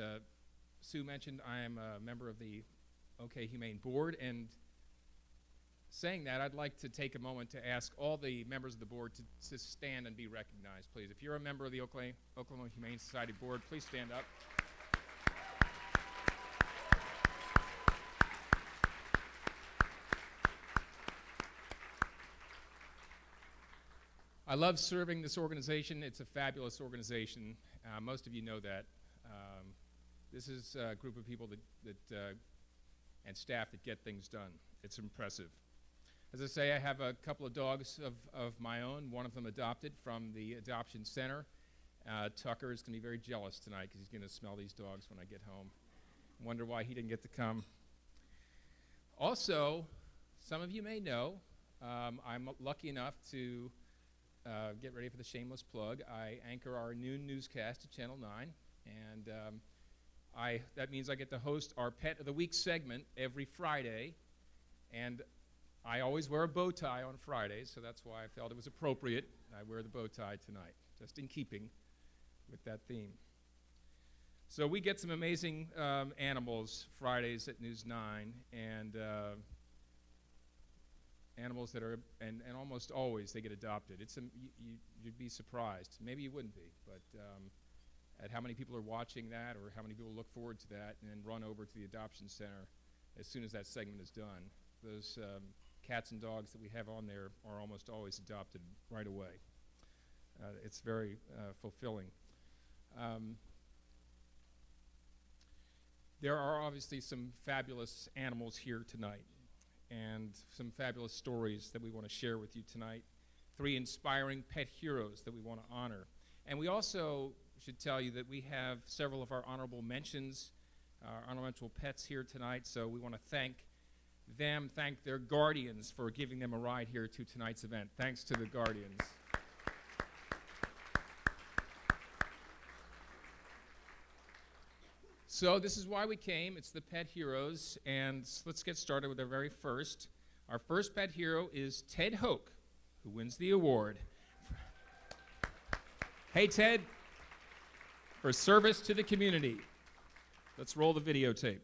Sue mentioned, I am a member of the OK Humane board, and saying that, I'd like to take a moment to ask all the members of the board to stand and be recognized, please. If you're a member of the Oklahoma Humane Society board, please stand up. I love serving this organization. It's a fabulous organization. Most of you know that. This is a group of people and staff that get things done. It's impressive. As I say, I have a couple of dogs of my own, one of them adopted from the adoption center. Tucker is going to be very jealous tonight because he's going to smell these dogs when I get home. Wonder why he didn't get to come. Also, some of you may know, I'm lucky enough to get ready for the shameless plug. I anchor our noon newscast at Channel 9, and that means I get to host our Pet of the Week segment every Friday, and I always wear a bow tie on Fridays, so that's why I felt it was appropriate. I wear the bow tie tonight, just in keeping with that theme. So we get some amazing animals Fridays at News 9, and animals that are, and almost always they get adopted. You'd be surprised. Maybe you wouldn't be, but at how many people are watching that, or how many people look forward to that and then run over to the adoption center as soon as that segment is done. Those cats and dogs that we have on there are almost always adopted right away. It's very fulfilling. There are obviously some fabulous animals here tonight, and some fabulous stories that we want to share with you tonight. 3 inspiring pet heroes that we want to honor. And we also should tell you that we have several of our honorable mentions, honorable pets here tonight, so we want to thank them, thank their guardians for giving them a ride here to tonight's event. Thanks to the guardians. So this is why we came. It's the Pet Heroes, and let's get started with our very first. Our first pet hero is Ted Hoke, who wins the award. Hey, Ted, for service to the community. Let's roll the videotape.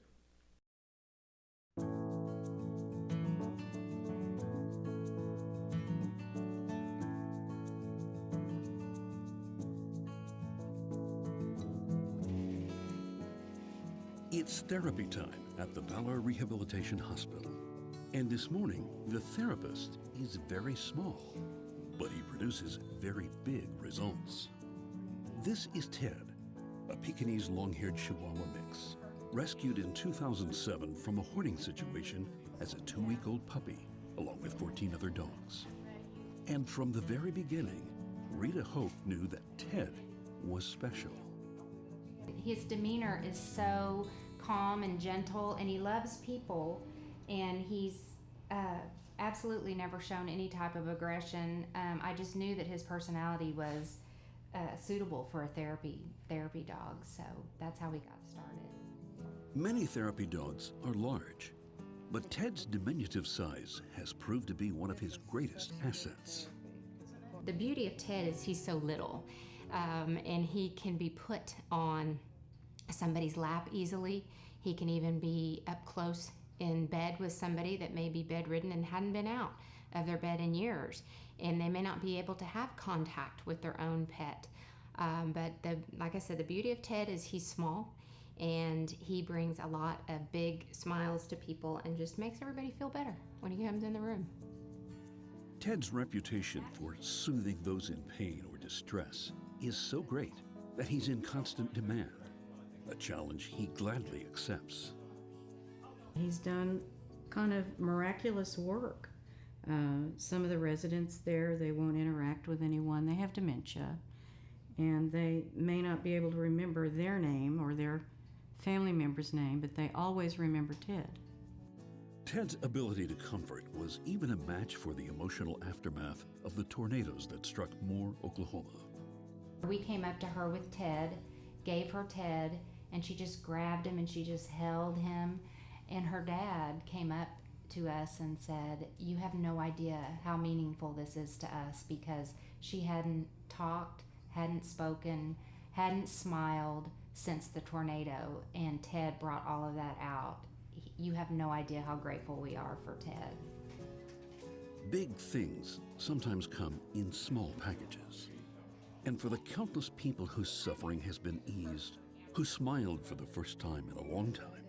It's therapy time at the Gala Rehabilitation Hospital. And this morning, the therapist is very small, but he produces very big results. This is Ted, a Pekingese long-haired Chihuahua mix, rescued in 2007 from a hoarding situation as a 2-week-old puppy, along with 14 other dogs. And from the very beginning, Rita Hope knew that Ted was special. His demeanor is so calm and gentle, and he loves people, and he's absolutely never shown any type of aggression. I just knew that his personality was suitable for a therapy dog, so that's how we got started. Many therapy dogs are large, but Ted's diminutive size has proved to be one of his greatest assets. The beauty of Ted is he's so little, and he can be put on somebody's lap easily. He can even be up close in bed with somebody that may be bedridden and hadn't been out of their bed in years, and they may not be able to have contact with their own pet. But like I said, the beauty of Ted is he's small, and he brings a lot of big smiles to people and just makes everybody feel better when he comes in the room. Ted's reputation for soothing those in pain or distress is so great that he's in constant demand, a challenge he gladly accepts. He's done kind of miraculous work. Some of the residents there, they won't interact with anyone. They have dementia, and they may not be able to remember their name or their family member's name, but they always remember Ted. Ted's ability to comfort was even a match for the emotional aftermath of the tornadoes that struck Moore, Oklahoma. We came up to her with Ted, gave her Ted, and she just grabbed him and she just held him. And her dad came up to us and said, "You have no idea how meaningful this is to us," because she hadn't talked, hadn't spoken, hadn't smiled since the tornado, and Ted brought all of that out. You have no idea how grateful we are for Ted. Big things sometimes come in small packages. And for the countless people whose suffering has been eased, who smiled for the first time in a long time,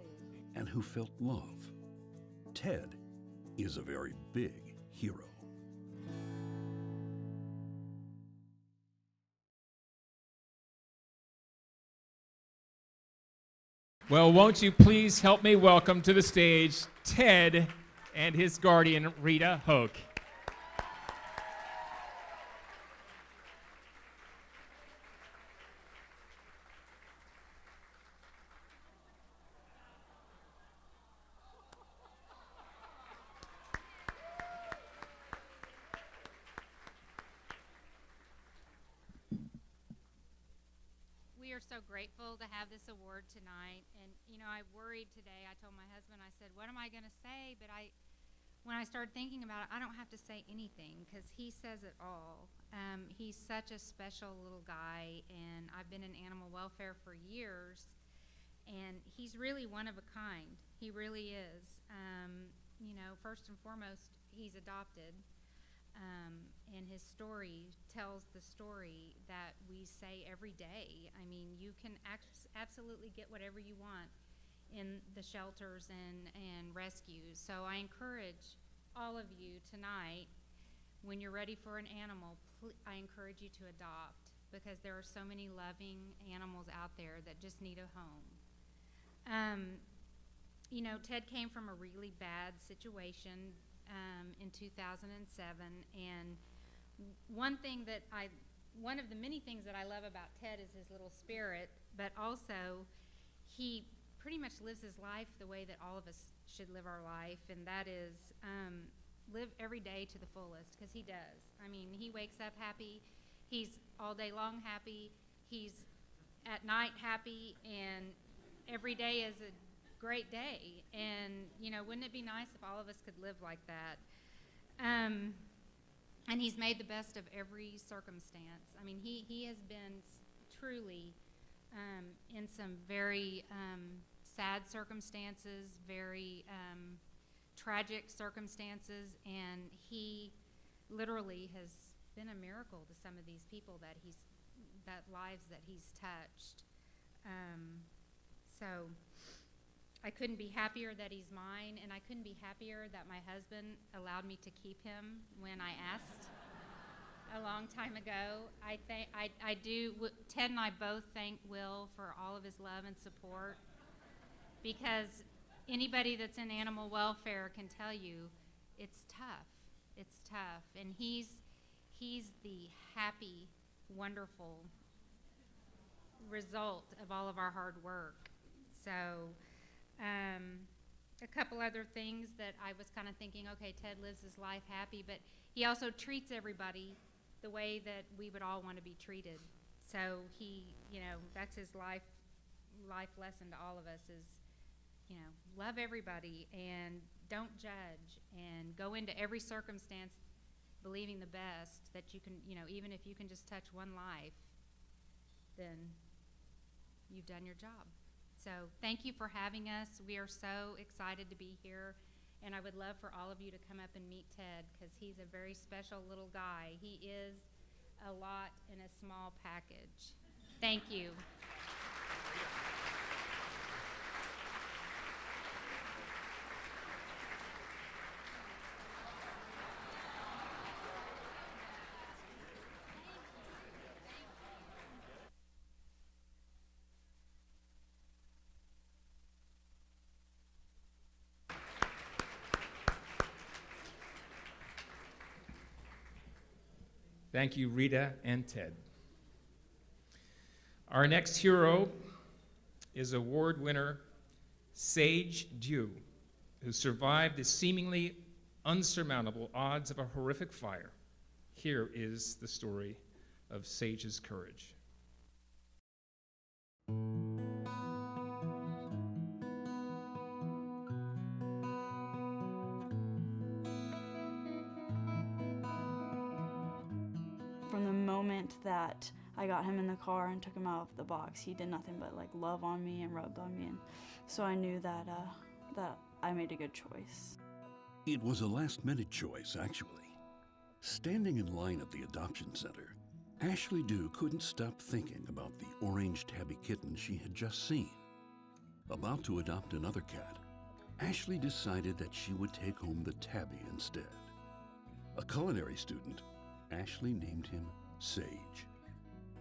and who felt love, Ted is a very big hero. Well, won't you please help me welcome to the stage Ted and his guardian, Rita Hoke. We are so grateful to have this award tonight. And, you know, I worried today. I told my husband, I said, what am I going to say? But when I started thinking about it, I don't have to say anything because he says it all. He's such a special little guy, and I've been in animal welfare for years, and he's really one of a kind. He really is. You know, first and foremost, he's adopted. And his story tells the story that we say every day. I mean, you can absolutely get whatever you want in the shelters and rescues. So I encourage all of you tonight, when you're ready for an animal, I encourage you to adopt, because there are so many loving animals out there that just need a home. You know, Ted came from a really bad situation in 2007, and one of the many things that I love about Ted is his little spirit, but also he pretty much lives his life the way that all of us should live our life, and that is live every day to the fullest, because he does. I mean, he wakes up happy, he's all day long happy, he's at night happy, and every day is a great day. And, you know, wouldn't it be nice if all of us could live like that? And he's made the best of every circumstance. I mean, he has been truly in some very sad circumstances, very tragic circumstances, and he literally has been a miracle to some of these people that lives that he's touched. So I couldn't be happier that he's mine, and I couldn't be happier that my husband allowed me to keep him when I asked a long time ago. Ted and I both thank Will for all of his love and support, because anybody that's in animal welfare can tell you it's tough. It's tough, and he's the happy, wonderful result of all of our hard work. So a couple other things that I was kind of thinking, okay, Ted lives his life happy, but he also treats everybody the way that we would all want to be treated. So he, you know, that's his life lesson to all of us is, you know, love everybody and don't judge, and go into every circumstance believing the best that you can, you know, even if you can just touch one life, then you've done your job. So thank you for having us. We are so excited to be here, and I would love for all of you to come up and meet Ted, because he's a very special little guy. He is a lot in a small package. Thank you. Thank you, Rita and Ted. Our next hero is award winner Sage Dew, who survived the seemingly unsurmountable odds of a horrific fire. Here is the story of Sage's courage. From the moment that I got him in the car and took him out of the box, he did nothing but like love on me and rubbed on me, and so I knew that that I made a good choice. It was a last-minute choice, actually. Standing in line at the adoption center, Ashley Dew couldn't stop thinking about the orange tabby kitten she had just seen. About to adopt another cat, Ashley decided that she would take home the tabby instead. A culinary student, Ashley named him Sage.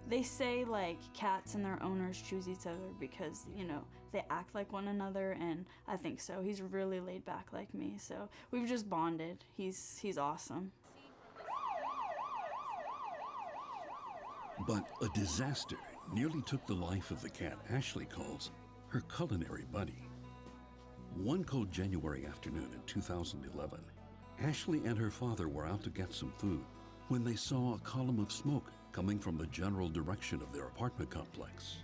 They say like cats and their owners choose each other because, you know, they act like one another, and I think so. He's really laid back like me, so we've just bonded. He's awesome. But a disaster nearly took the life of the cat Ashley calls her culinary buddy. One cold January afternoon in 2011, Ashley and her father were out to get some food when they saw a column of smoke coming from the general direction of their apartment complex.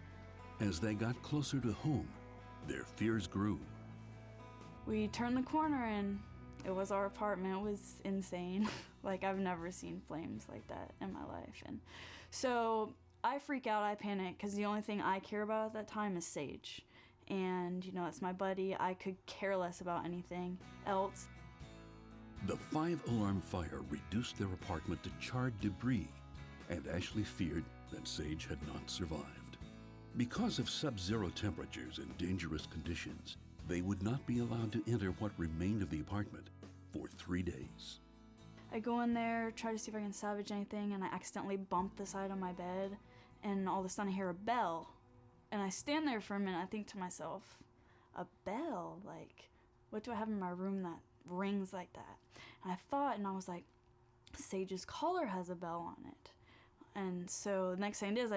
As they got closer to home, their fears grew. We turned the corner and it was our apartment. It was insane. Like, I've never seen flames like that in my life. And so I freak out, I panic, because the only thing I care about at that time is Sage. And, you know, it's my buddy. I could care less about anything else. The 5-alarm fire reduced their apartment to charred debris, and Ashley feared that Sage had not survived. Because of sub-zero temperatures and dangerous conditions, they would not be allowed to enter what remained of the apartment for 3 days. I go in there, try to see if I can salvage anything, and I accidentally bump the side of my bed, and all of a sudden I hear a bell. And I stand there for a minute, I think to myself, a bell? Like, what do I have in my room that rings like that? And I thought, and I was like, Sage's collar has a bell on it. And so the next thing it is,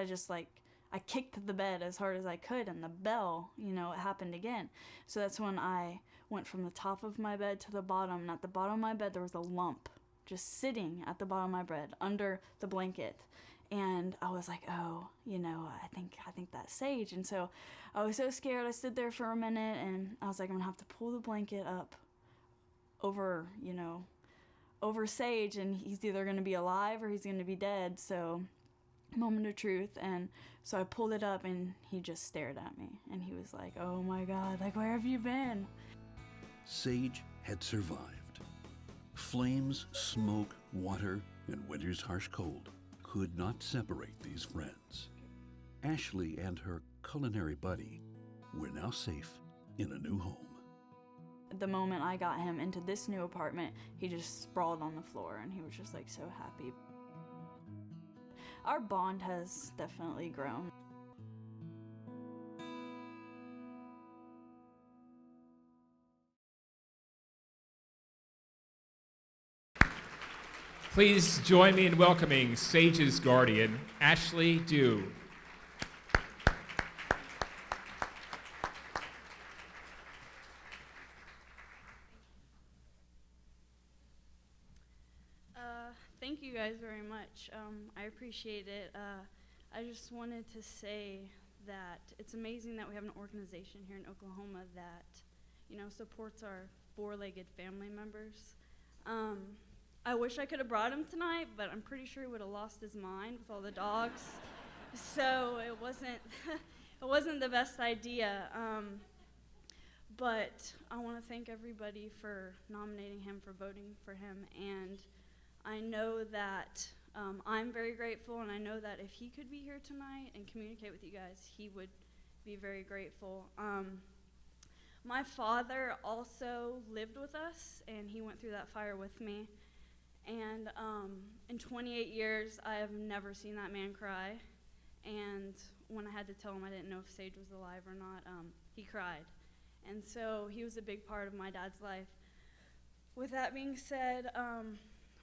I kicked the bed as hard as I could, and the bell, you know, it happened again. So that's when I went from the top of my bed to the bottom, and at the bottom of my bed there was a lump just sitting at the bottom of my bed under the blanket. And I was like, oh, you know, I think that's Sage. And so I was so scared. I stood there for a minute, and I was like, I'm gonna have to pull the blanket up over, you know, over Sage, and he's either gonna be alive or he's gonna be dead. So moment of truth. And so I pulled it up, and he just stared at me, and he was like, oh my God, like, where have you been? Sage had survived. Flames, smoke, water, and winter's harsh cold could not separate these friends. Ashley and her culinary buddy were now safe in a new home. The moment I got him into this new apartment, he just sprawled on the floor, and he was just like so happy. Our bond has definitely grown. Please join me in welcoming Sage's guardian, Ashley Dew. Thank you guys very much. I appreciate it. I just wanted to say that it's amazing that we have an organization here in Oklahoma that, you know, supports our four-legged family members. I wish I could have brought him tonight, but I'm pretty sure he would have lost his mind with all the dogs. So it wasn't the best idea. But I want to thank everybody for nominating him, for voting for him, and I know that I'm very grateful, and I know that if he could be here tonight and communicate with you guys, he would be very grateful. My father also lived with us, and he went through that fire with me. And in 28 years, I have never seen that man cry. And when I had to tell him I didn't know if Sage was alive or not, he cried. And so he was a big part of my dad's life. With that being said,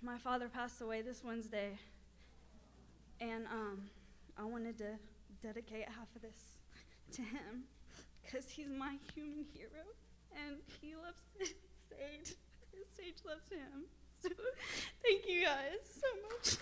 my father passed away this Wednesday, and I wanted to dedicate half of this to him because he's my human hero, and he loves Sage. Sage loves him. So thank you guys so much.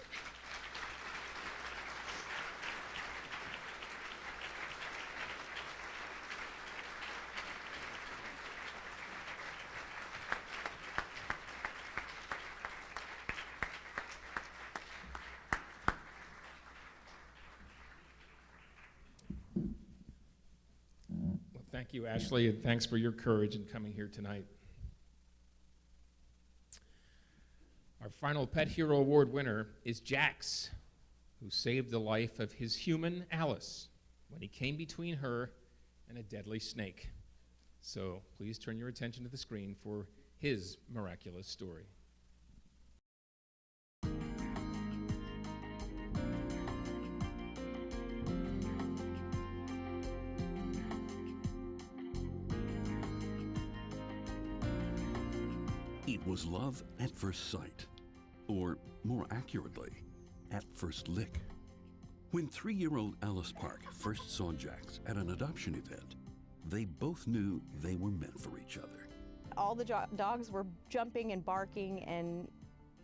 Well, thank you, Ashley, and thanks for your courage in coming here tonight. Our final Pet Hero Award winner is Jax, who saved the life of his human Alice when he came between her and a deadly snake. So please turn your attention to the screen for his miraculous story. It was love at first sight, or more accurately, at first lick. When 3-year-old Alice Park first saw Jax at an adoption event, they both knew they were meant for each other. All the dogs were jumping and barking, and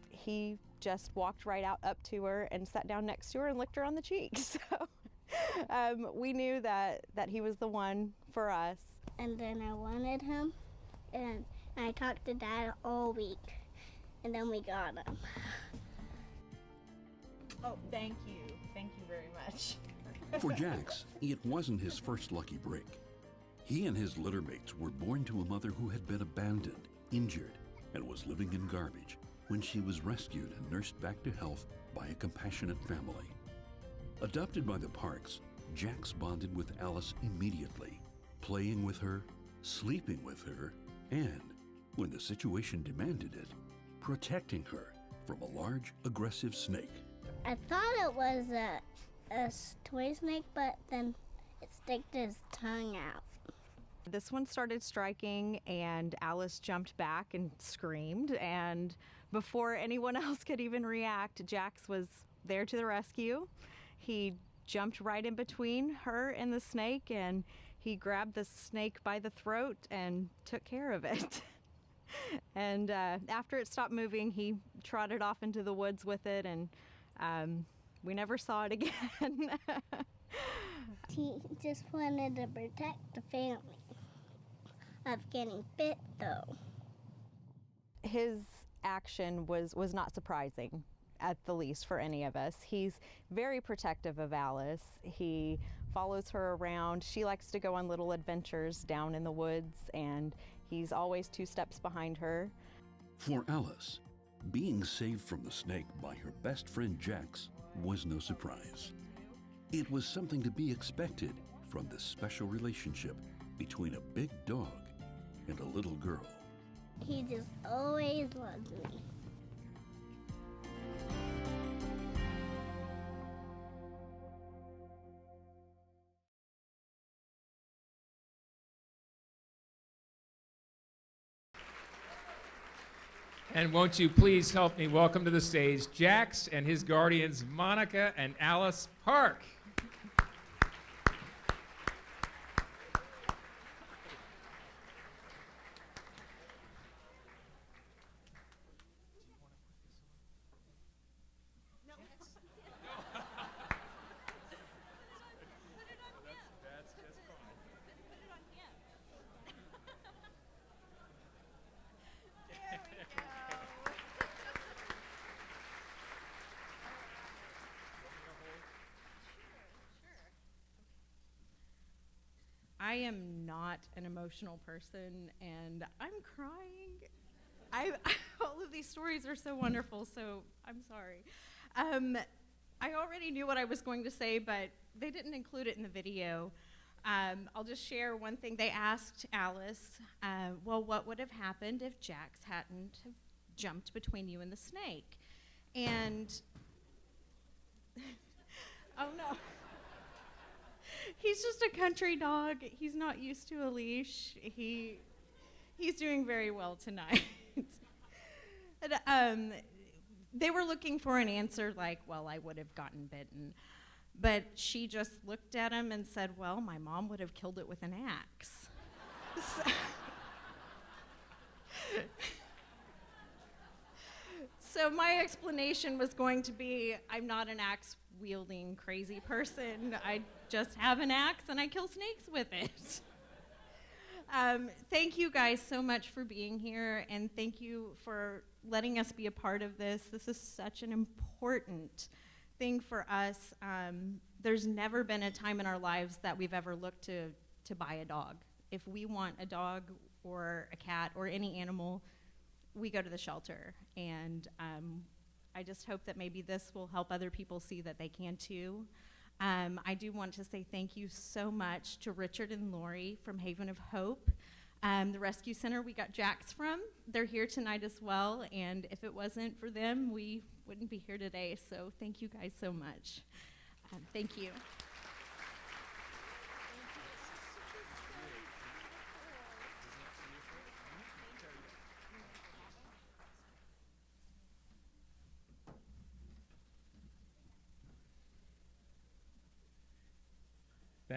he just walked right up to her and sat down next to her and licked her on the cheek. So we knew that he was the one for us. And then I wanted him, and I talked to Dad all week, and then we got him. Oh, thank you. Thank you very much. For Jax, it wasn't his first lucky break. He and his litter mates were born to a mother who had been abandoned, injured, and was living in garbage when she was rescued and nursed back to health by a compassionate family. Adopted by the Parks, Jax bonded with Alice immediately, playing with her, sleeping with her, and, when the situation demanded it, protecting her from a large, aggressive snake. I thought it was a toy snake, but then it stuck his tongue out. This one started striking, and Alice jumped back and screamed, and before anyone else could even react, Jax was there to the rescue. He jumped right in between her and the snake, and he grabbed the snake by the throat and took care of it. And after it stopped moving, he trotted off into the woods with it, and we never saw it again. He just wanted to protect the family of getting bit, though. His action was not surprising, at the least, for any of us. He's very protective of Alice. He follows her around. She likes to go on little adventures down in the woods, and he's always 2 steps behind her. For Alice, being saved from the snake by her best friend Jax was no surprise. It was something to be expected from this special relationship between a big dog and a little girl. He just always loves me. And won't you please help me welcome to the stage Jax and his guardians, Monica and Alice Park. I am not an emotional person, and I'm crying. All of these stories are so wonderful, so I'm sorry. I already knew what I was going to say, but they didn't include it in the video. I'll just share one thing. They asked Alice, well, what would have happened if Jax hadn't have jumped between you and the snake? And, oh no. He's just a country dog. He's not used to a leash. He's doing very well tonight. And, they were looking for an answer like, well, I would have gotten bitten. But she just looked at him and said, well, my mom would have killed it with an axe. So my explanation was going to be, I'm not an axe-wielding crazy person. I just have an axe and I kill snakes with it. Thank you guys so much for being here, and thank you for letting us be a part of this. This is such an important thing for us. There's never been a time in our lives that we've ever looked to buy a dog. If we want a dog or a cat or any animal, we go to the shelter. And I just hope that maybe this will help other people see that they can too. I do want to say thank you so much to Richard and Lori from Haven of Hope, the rescue center we got Jax from. They're here tonight as well, and if it wasn't for them, we wouldn't be here today. So thank you guys so much. Thank you.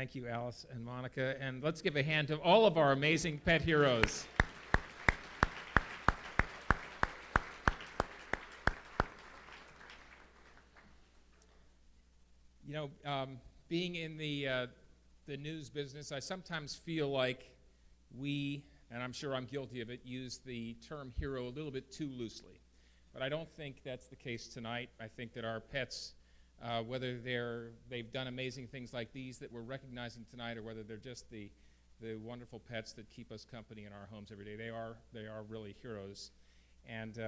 Thank you, Alice and Monica. And let's give a hand to all of our amazing pet heroes. You know, being in the news business, I sometimes feel like we, and I'm sure I'm guilty of it, use the term hero a little bit too loosely. But I don't think that's the case tonight. I think that our pets, whether they've done amazing things like these that we're recognizing tonight, or whether they're just the wonderful pets that keep us company in our homes every day, they are really heroes. And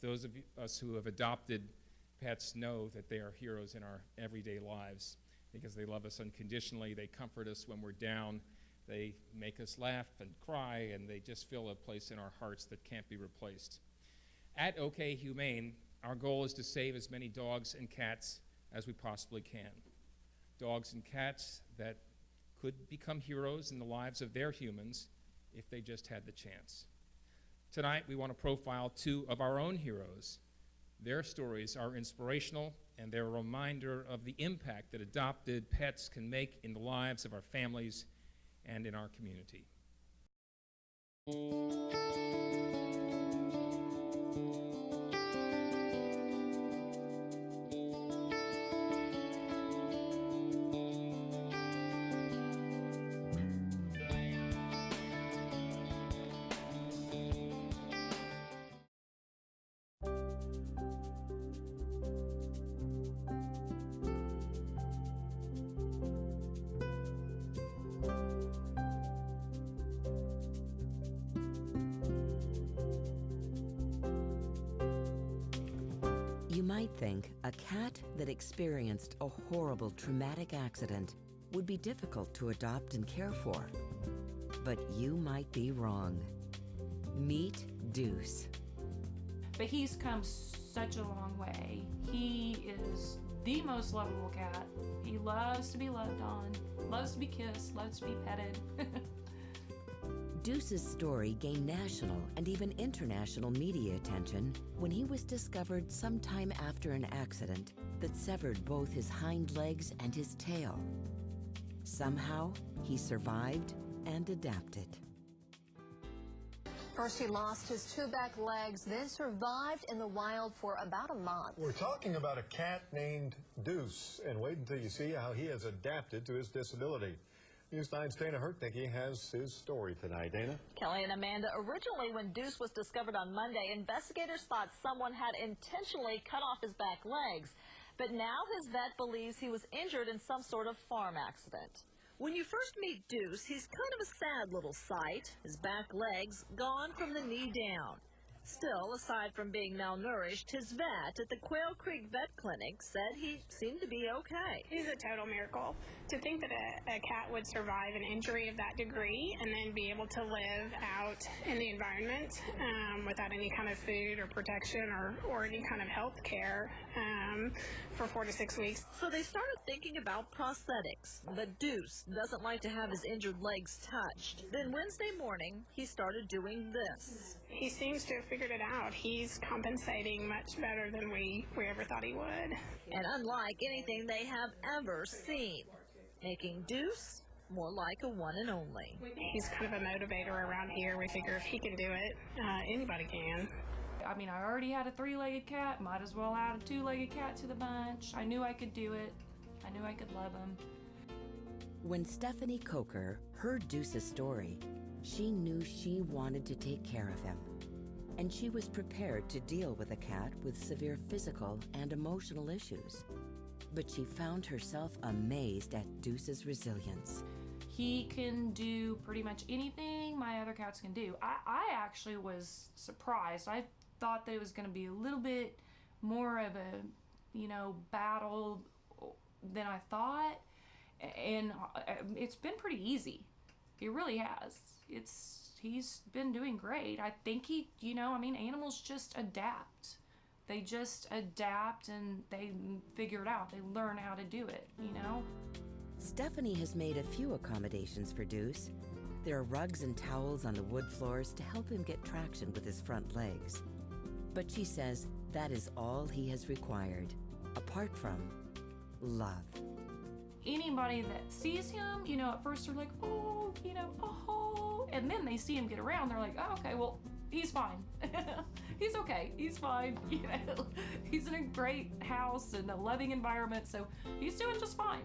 those of us who have adopted pets know that they are heroes in our everyday lives because they love us unconditionally. They comfort us when we're down. They make us laugh and cry, and they just fill a place in our hearts that can't be replaced. At OK Humane, our goal is to save as many dogs and cats as we possibly can. Dogs and cats that could become heroes in the lives of their humans if they just had the chance. Tonight, we want to profile two of our own heroes. Their stories are inspirational, and they're a reminder of the impact that adopted pets can make in the lives of our families and in our community. You might think a cat that experienced a horrible traumatic accident would be difficult to adopt and care for. But you might be wrong. Meet Deuce. But he's come such a long way. He is the most lovable cat. He loves to be loved on, loves to be kissed, loves to be petted. Deuce's story gained national and even international media attention when he was discovered sometime after an accident that severed both his hind legs and his tail. Somehow, he survived and adapted. First, he lost his two back legs, then survived in the wild for about a month. We're talking about a cat named Deuce, and wait until you see how he has adapted to his disability. News 9's Dana Hertnicki has his story tonight. Dana? Kelly and Amanda, originally when Deuce was discovered on Monday, investigators thought someone had intentionally cut off his back legs. But now his vet believes he was injured in some sort of farm accident. When you first meet Deuce, he's kind of a sad little sight. His back legs gone from the knee down. Still, aside from being malnourished, his vet at the Quail Creek Vet Clinic said he seemed to be okay. He's a total miracle. To think that a cat would survive an injury of that degree and then be able to live out in the environment without any kind of food or protection or any kind of health care for 4 to 6 weeks. So they started thinking about prosthetics, but Deuce doesn't like to have his injured legs touched. Then Wednesday morning, he started doing this. He seems to have figured it out. He's compensating much better than we ever thought he would. And unlike anything they have ever seen, making Deuce more like a one and only. He's kind of a motivator around here. We figure if he can do it, anybody can. I mean, I already had a 3-legged cat, might as well add a 2-legged cat to the bunch. I knew I could do it. I knew I could love him. When Stephanie Coker heard Deuce's story, she knew she wanted to take care of him. And she was prepared to deal with a cat with severe physical and emotional issues. But she found herself amazed at Deuce's resilience. He can do pretty much anything my other cats can do. I actually was surprised. I thought that it was going to be a little bit more of a, battle than I thought. And it's been pretty easy. It really has. He's been doing great. I think animals just adapt. They just adapt and they figure it out. They learn how to do it, Stephanie has made a few accommodations for Deuce. There are rugs and towels on the wood floors to help him get traction with his front legs. But she says that is all he has required, apart from love. anybody that sees him, you know, at first they're like, oh, you know, oh, and then they see him get around, they're like, oh, okay, well, he's fine. He's okay, he's fine, you know. He's in a great house and a loving environment, so he's doing just fine.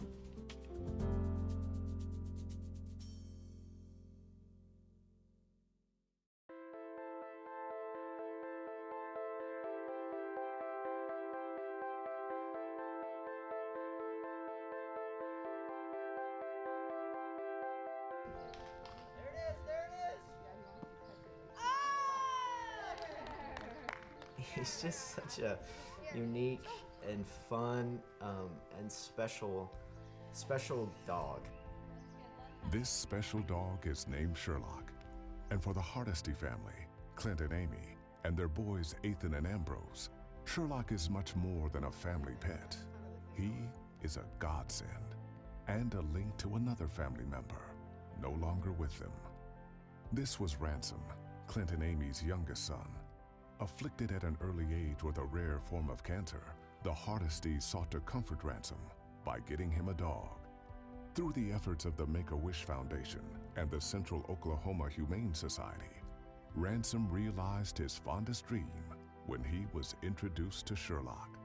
He's just such a unique and fun and special dog. This special dog is named Sherlock. And for the Hardesty family, Clint and Amy, and their boys Ethan and Ambrose, Sherlock is much more than a family pet. He is a godsend and a link to another family member, no longer with them. This was Ransom, Clint and Amy's youngest son. Afflicted at an early age with a rare form of cancer, the Hardesties sought to comfort Ransom by getting him a dog. Through the efforts of the Make-A-Wish Foundation and the Central Oklahoma Humane Society, Ransom realized his fondest dream when he was introduced to Sherlock.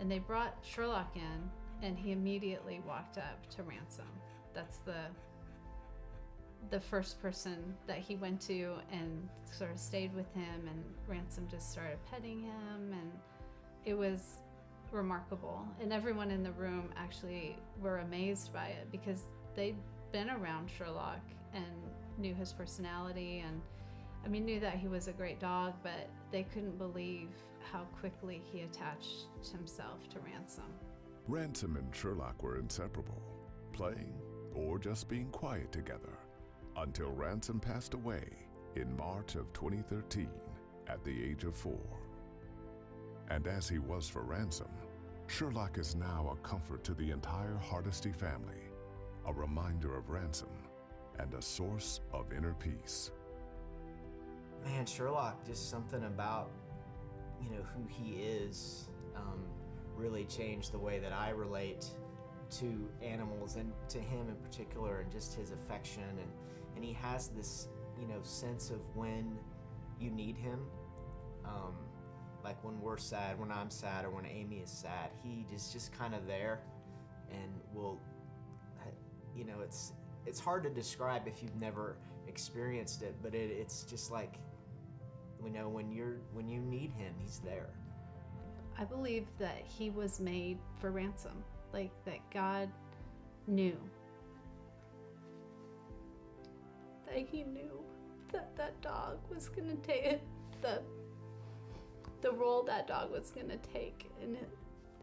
And they brought Sherlock in, and he immediately walked up to Ransom. That's the first person that he went to and sort of stayed with him, and Ransom just started petting him, and it was remarkable. And everyone in the room actually were amazed by it because they'd been around Sherlock and knew his personality, and I mean, knew that he was a great dog, but they couldn't believe how quickly he attached himself to Ransom. Ransom and Sherlock were inseparable, playing or just being quiet together, until Ransom passed away in March of 2013 at the age of 4. And as he was for Ransom, Sherlock is now a comfort to the entire Hardesty family, a reminder of Ransom, and a source of inner peace. Man, Sherlock, just something about, you know, who he is really changed the way that I relate to animals and to him in particular, and just his affection, and he has this, you know, sense of when you need him, like when we're sad, when I'm sad, or when Amy is sad, he is just kind of there, and will, you know, it's hard to describe if you've never experienced it, but it's just like, you know, when you need him, he's there. I believe that he was made for Ransom, like that God knew. That he knew that that dog was gonna take the role that dog was gonna take in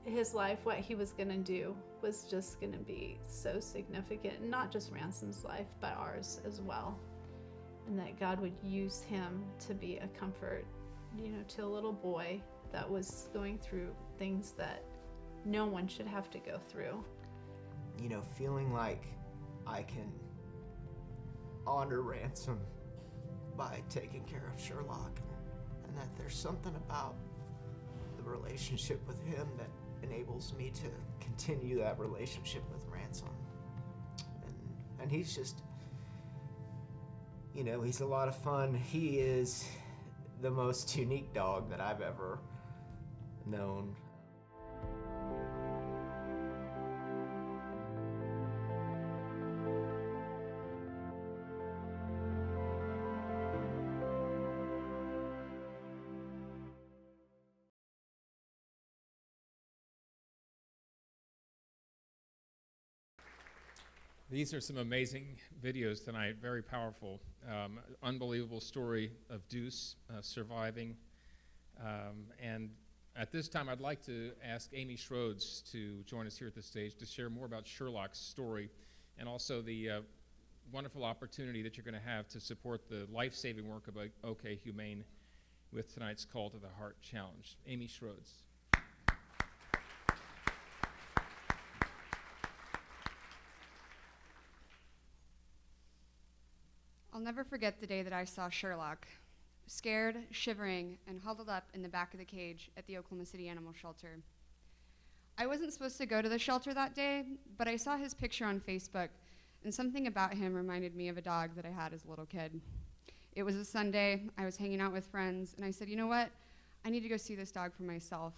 his life. What he was gonna do was just gonna be so significant, not just Ransom's life, but ours as well. And that God would use him to be a comfort, you know, to a little boy that was going through things that no one should have to go through. You know, feeling like I can honor Ransom by taking care of Sherlock, and that there's something about the relationship with him that enables me to continue that relationship with Ransom. And he's just, you know, he's a lot of fun. He is the most unique dog that I've ever known. These are some amazing videos tonight, very powerful. Unbelievable story of Deuce surviving. And at this time, I'd like to ask Amy Schroeds to join us here at the stage to share more about Sherlock's story, and also the wonderful opportunity that you're going to have to support the life-saving work of OK Humane with tonight's Call to the Heart Challenge. Amy Schroeds. I'll never forget the day that I saw Sherlock, scared, shivering, and huddled up in the back of the cage at the Oklahoma City Animal Shelter. I wasn't supposed to go to the shelter that day, but I saw his picture on Facebook, and something about him reminded me of a dog that I had as a little kid. It was a Sunday, I was hanging out with friends, and I said, you know what? I need to go see this dog for myself.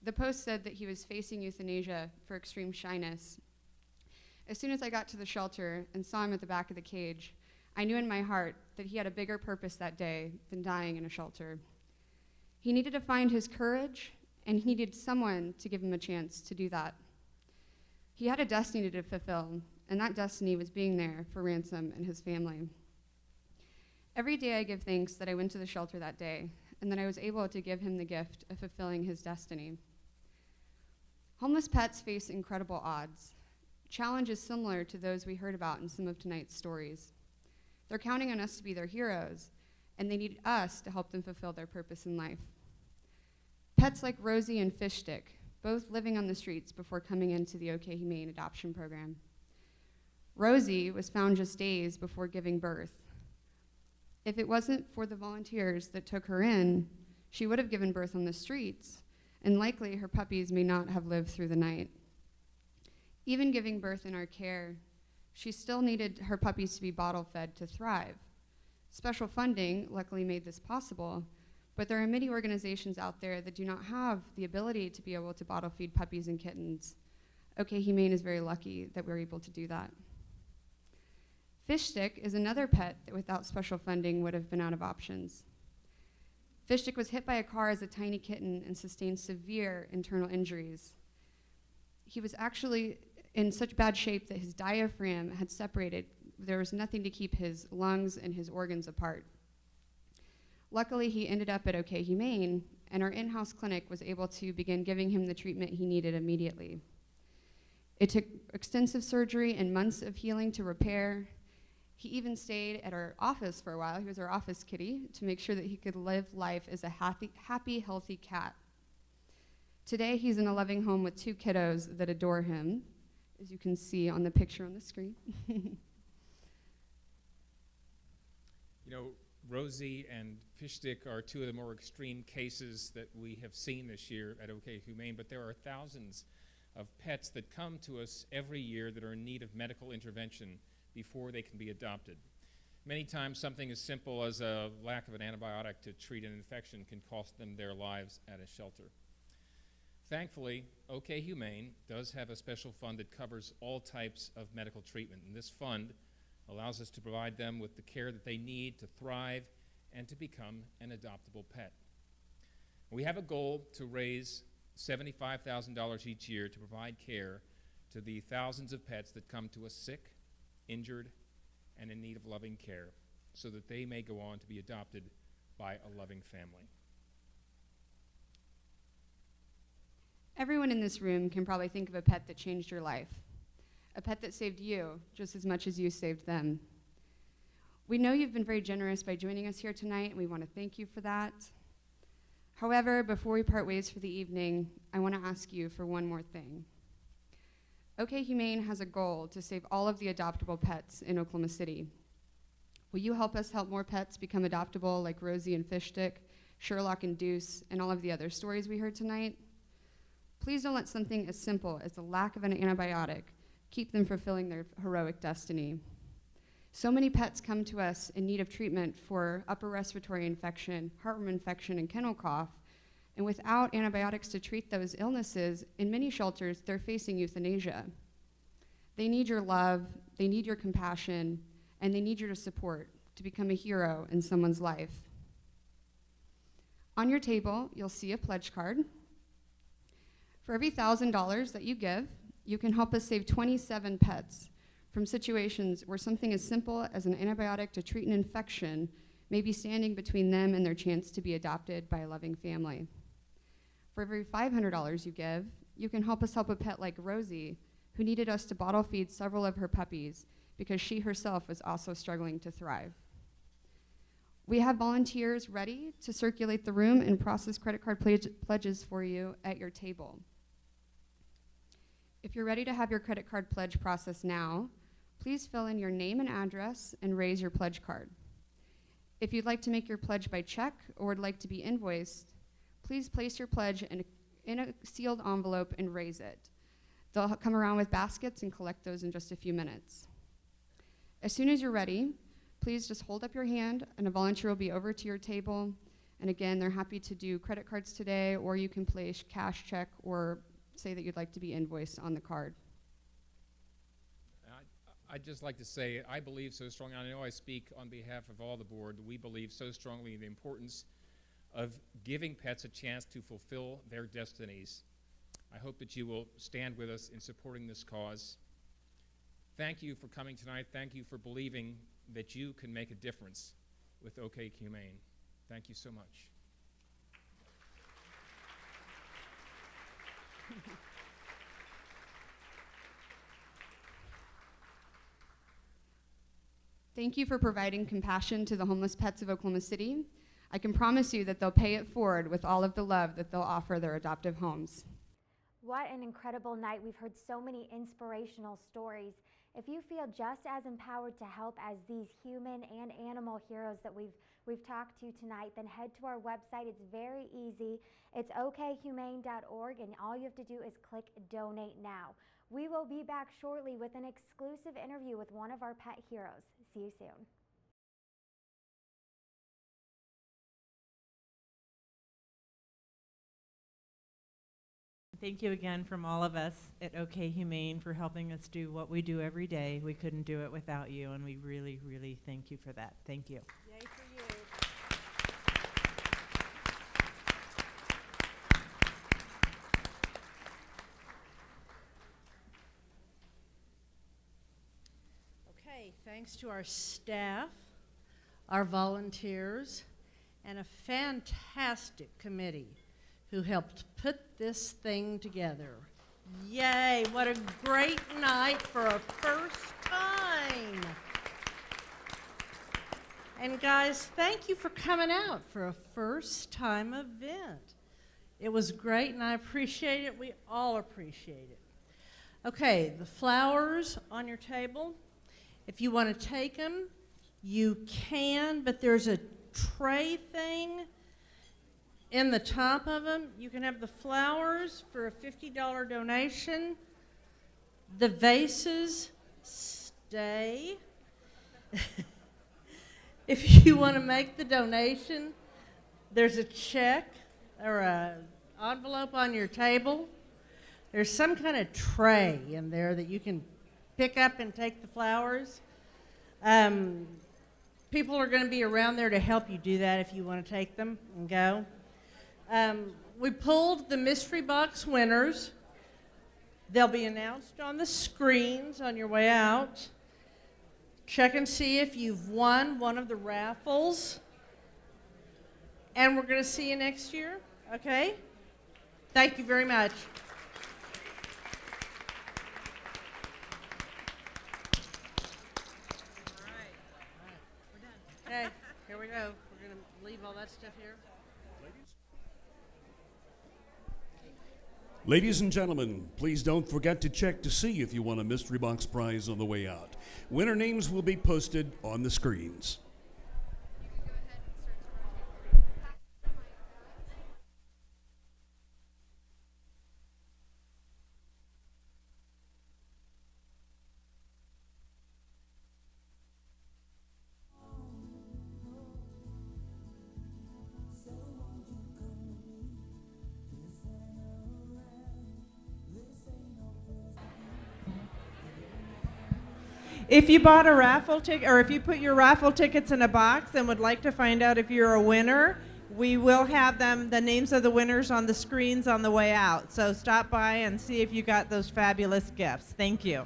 The post said that he was facing euthanasia for extreme shyness. As soon as I got to the shelter and saw him at the back of the cage, I knew in my heart that he had a bigger purpose that day than dying in a shelter. He needed to find his courage, and he needed someone to give him a chance to do that. He had a destiny to fulfill, and that destiny was being there for Ransom and his family. Every day I give thanks that I went to the shelter that day, and that I was able to give him the gift of fulfilling his destiny. Homeless pets face incredible odds, challenges similar to those we heard about in some of tonight's stories. They're counting on us to be their heroes, and they need us to help them fulfill their purpose in life. Pets like Rosie and Fish Stick, both living on the streets before coming into the OK Humane adoption program. Rosie was found just days before giving birth. If it wasn't for the volunteers that took her in, she would have given birth on the streets, and likely her puppies may not have lived through the night. Even giving birth in our care, she still needed her puppies to be bottle fed to thrive. Special funding luckily made this possible, but there are many organizations out there that do not have the ability to be able to bottle feed puppies and kittens. OK Humane is very lucky that we're able to do that. Fish Stick is another pet that without special funding would have been out of options. Fish Stick was hit by a car as a tiny kitten and sustained severe internal injuries. He was actually in such bad shape that his diaphragm had separated. There was nothing to keep his lungs and his organs apart. Luckily, he ended up at OK Humane, and our in-house clinic was able to begin giving him the treatment he needed immediately. It took extensive surgery and months of healing to repair. He even stayed at our office for a while. He was our office kitty to make sure that he could live life as a happy, healthy cat. Today, he's in a loving home with 2 kiddos that adore him, as you can see on the picture on the screen. You know, Rosie and Fish Stick are 2 of the more extreme cases that we have seen this year at OK Humane, but there are thousands of pets that come to us every year that are in need of medical intervention before they can be adopted. Many times something as simple as a lack of an antibiotic to treat an infection can cost them their lives at a shelter. Thankfully, OK Humane does have a special fund that covers all types of medical treatment, and this fund allows us to provide them with the care that they need to thrive and to become an adoptable pet. We have a goal to raise $75,000 each year to provide care to the thousands of pets that come to us sick, injured, and in need of loving care, so that they may go on to be adopted by a loving family. Everyone in this room can probably think of a pet that changed your life, a pet that saved you just as much as you saved them. We know you've been very generous by joining us here tonight, and we want to thank you for that. However, before we part ways for the evening, I want to ask you for one more thing. OK Humane has a goal to save all of the adoptable pets in Oklahoma City. Will you help us help more pets become adoptable like Rosie and Fish Stick, Sherlock and Deuce, and all of the other stories we heard tonight? Please don't let something as simple as the lack of an antibiotic keep them fulfilling their heroic destiny. So many pets come to us in need of treatment for upper respiratory infection, heartworm infection, and kennel cough, and without antibiotics to treat those illnesses, in many shelters, they're facing euthanasia. They need your love, they need your compassion, and they need your support to become a hero in someone's life. On your table, you'll see a pledge card. For every $1,000 that you give, you can help us save 27 pets from situations where something as simple as an antibiotic to treat an infection may be standing between them and their chance to be adopted by a loving family. For every $500 you give, you can help us help a pet like Rosie, who needed us to bottle feed several of her puppies because she herself was also struggling to thrive. We have volunteers ready to circulate the room and process credit card pledges for you at your table. If you're ready to have your credit card pledge processed now, please fill in your name and address and raise your pledge card. If you'd like to make your pledge by check or would like to be invoiced, please place your pledge in a sealed envelope and raise it. They'll come around with baskets and collect those in just a few minutes. As soon as you're ready, please just hold up your hand and a volunteer will be over to your table. And again, they're happy to do credit cards today, or you can place cash check or say that you'd like to be invoiced on the card. I'd just like to say, I believe so strongly, I know I speak on behalf of all the board, we believe so strongly in the importance of giving pets a chance to fulfill their destinies. I hope that you will stand with us in supporting this cause. Thank you for coming tonight. Thank you for believing that you can make a difference with OK Humane. Thank you so much. Thank you for providing compassion to the homeless pets of Oklahoma City. I can promise you that they'll pay it forward with all of the love that they'll offer their adoptive homes. What an incredible night. We've heard so many inspirational stories. If you feel just as empowered to help as these human and animal heroes that we've talked to tonight, then head to our website. It's very easy. It's okhumane.org, and all you have to do is click Donate Now. We will be back shortly with an exclusive interview with one of our pet heroes. See you soon. Thank you again from all of us at OK Humane for helping us do what we do every day. We couldn't do it without you, and we really, really thank you for that. Thank you. Yay for you. Okay, thanks to our staff, our volunteers, and a fantastic committee who helped put this thing together. Yay, what a great night for a first time. And guys, thank you for coming out for a first time event. It was great and I appreciate it. We all appreciate it. Okay, the flowers on your table. If you want to take them, you can, but there's a tray thing in the top of them. You can have the flowers for a $50 donation. The vases stay. If you want to make the donation, there's a check or an envelope on your table. There's some kind of tray in there that you can pick up and take the flowers. People are going to be around there to help you do that if you want to take them and go. We pulled the mystery box winners. They'll be announced on the screens on your way out. Check and see if you've won one of the raffles. And we're going to see you next year, okay? Thank you very much. Okay, here we go. We're going to leave all that stuff here. Ladies and gentlemen, please don't forget to check to see if you won a mystery box prize on the way out. Winner names will be posted on the screens. If you bought a raffle ticket, or if you put your raffle tickets in a box and would like to find out if you're a winner, we will have the names of the winners on the screens on the way out. So stop by and see if you got those fabulous gifts. Thank you.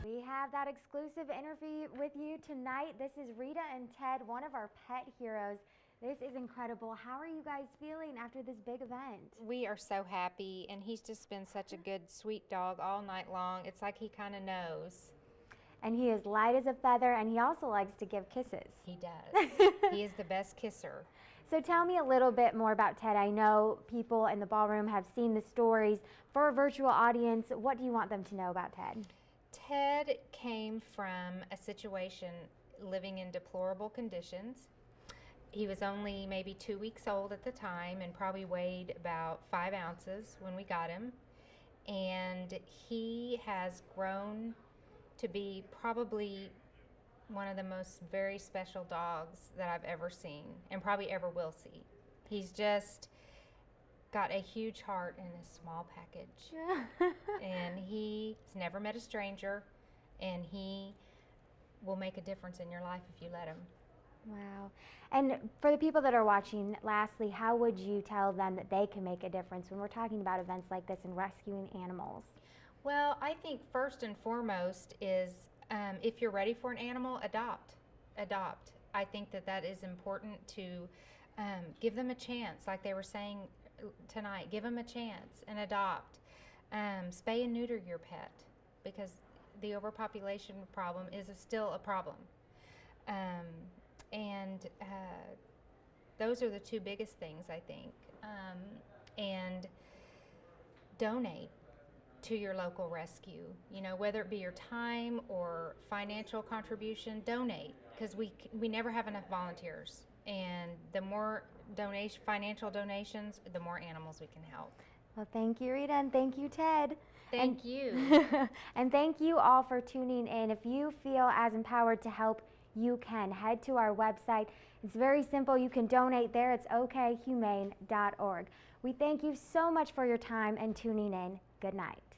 We have that exclusive interview with you tonight. This is Rita and Ted, one of our pet heroes. This is incredible. How are you guys feeling after this big event? We are so happy, and he's just been such a good, sweet dog all night long. It's like he kind of knows. And he is light as a feather, and he also likes to give kisses. He does. He is the best kisser. So tell me a little bit more about Ted. I know people in the ballroom have seen the stories. For a virtual audience, what do you want them to know about Ted? Ted came from a situation living in deplorable conditions, He was only maybe 2 weeks old at the time and probably weighed about 5 ounces when we got him. And he has grown to be probably one of the most very special dogs that I've ever seen and probably ever will see. He's just got a huge heart in a small package. And he's never met a stranger, and he will make a difference in your life if you let him. Wow. And for the people that are watching, lastly, how would you tell them that they can make a difference when we're talking about events like this and rescuing animals? Well, I think first and foremost is if you're ready for an animal, adopt. Adopt. I think that that is important to give them a chance, like they were saying tonight. Give them a chance and adopt. Spay and neuter your pet, because the overpopulation problem is still a problem. And those are the two biggest things, I think. And donate to your local rescue. You know, whether it be your time or financial contribution, donate, because we never have enough volunteers. And the more financial donations, the more animals we can help. Well, thank you, Rita, and thank you, Ted. Thank you. And thank you all for tuning in. If you feel as empowered to help, you can head to our website. It's very simple. You can donate there. It's okhumane.org. We thank you so much for your time and tuning in. Good night.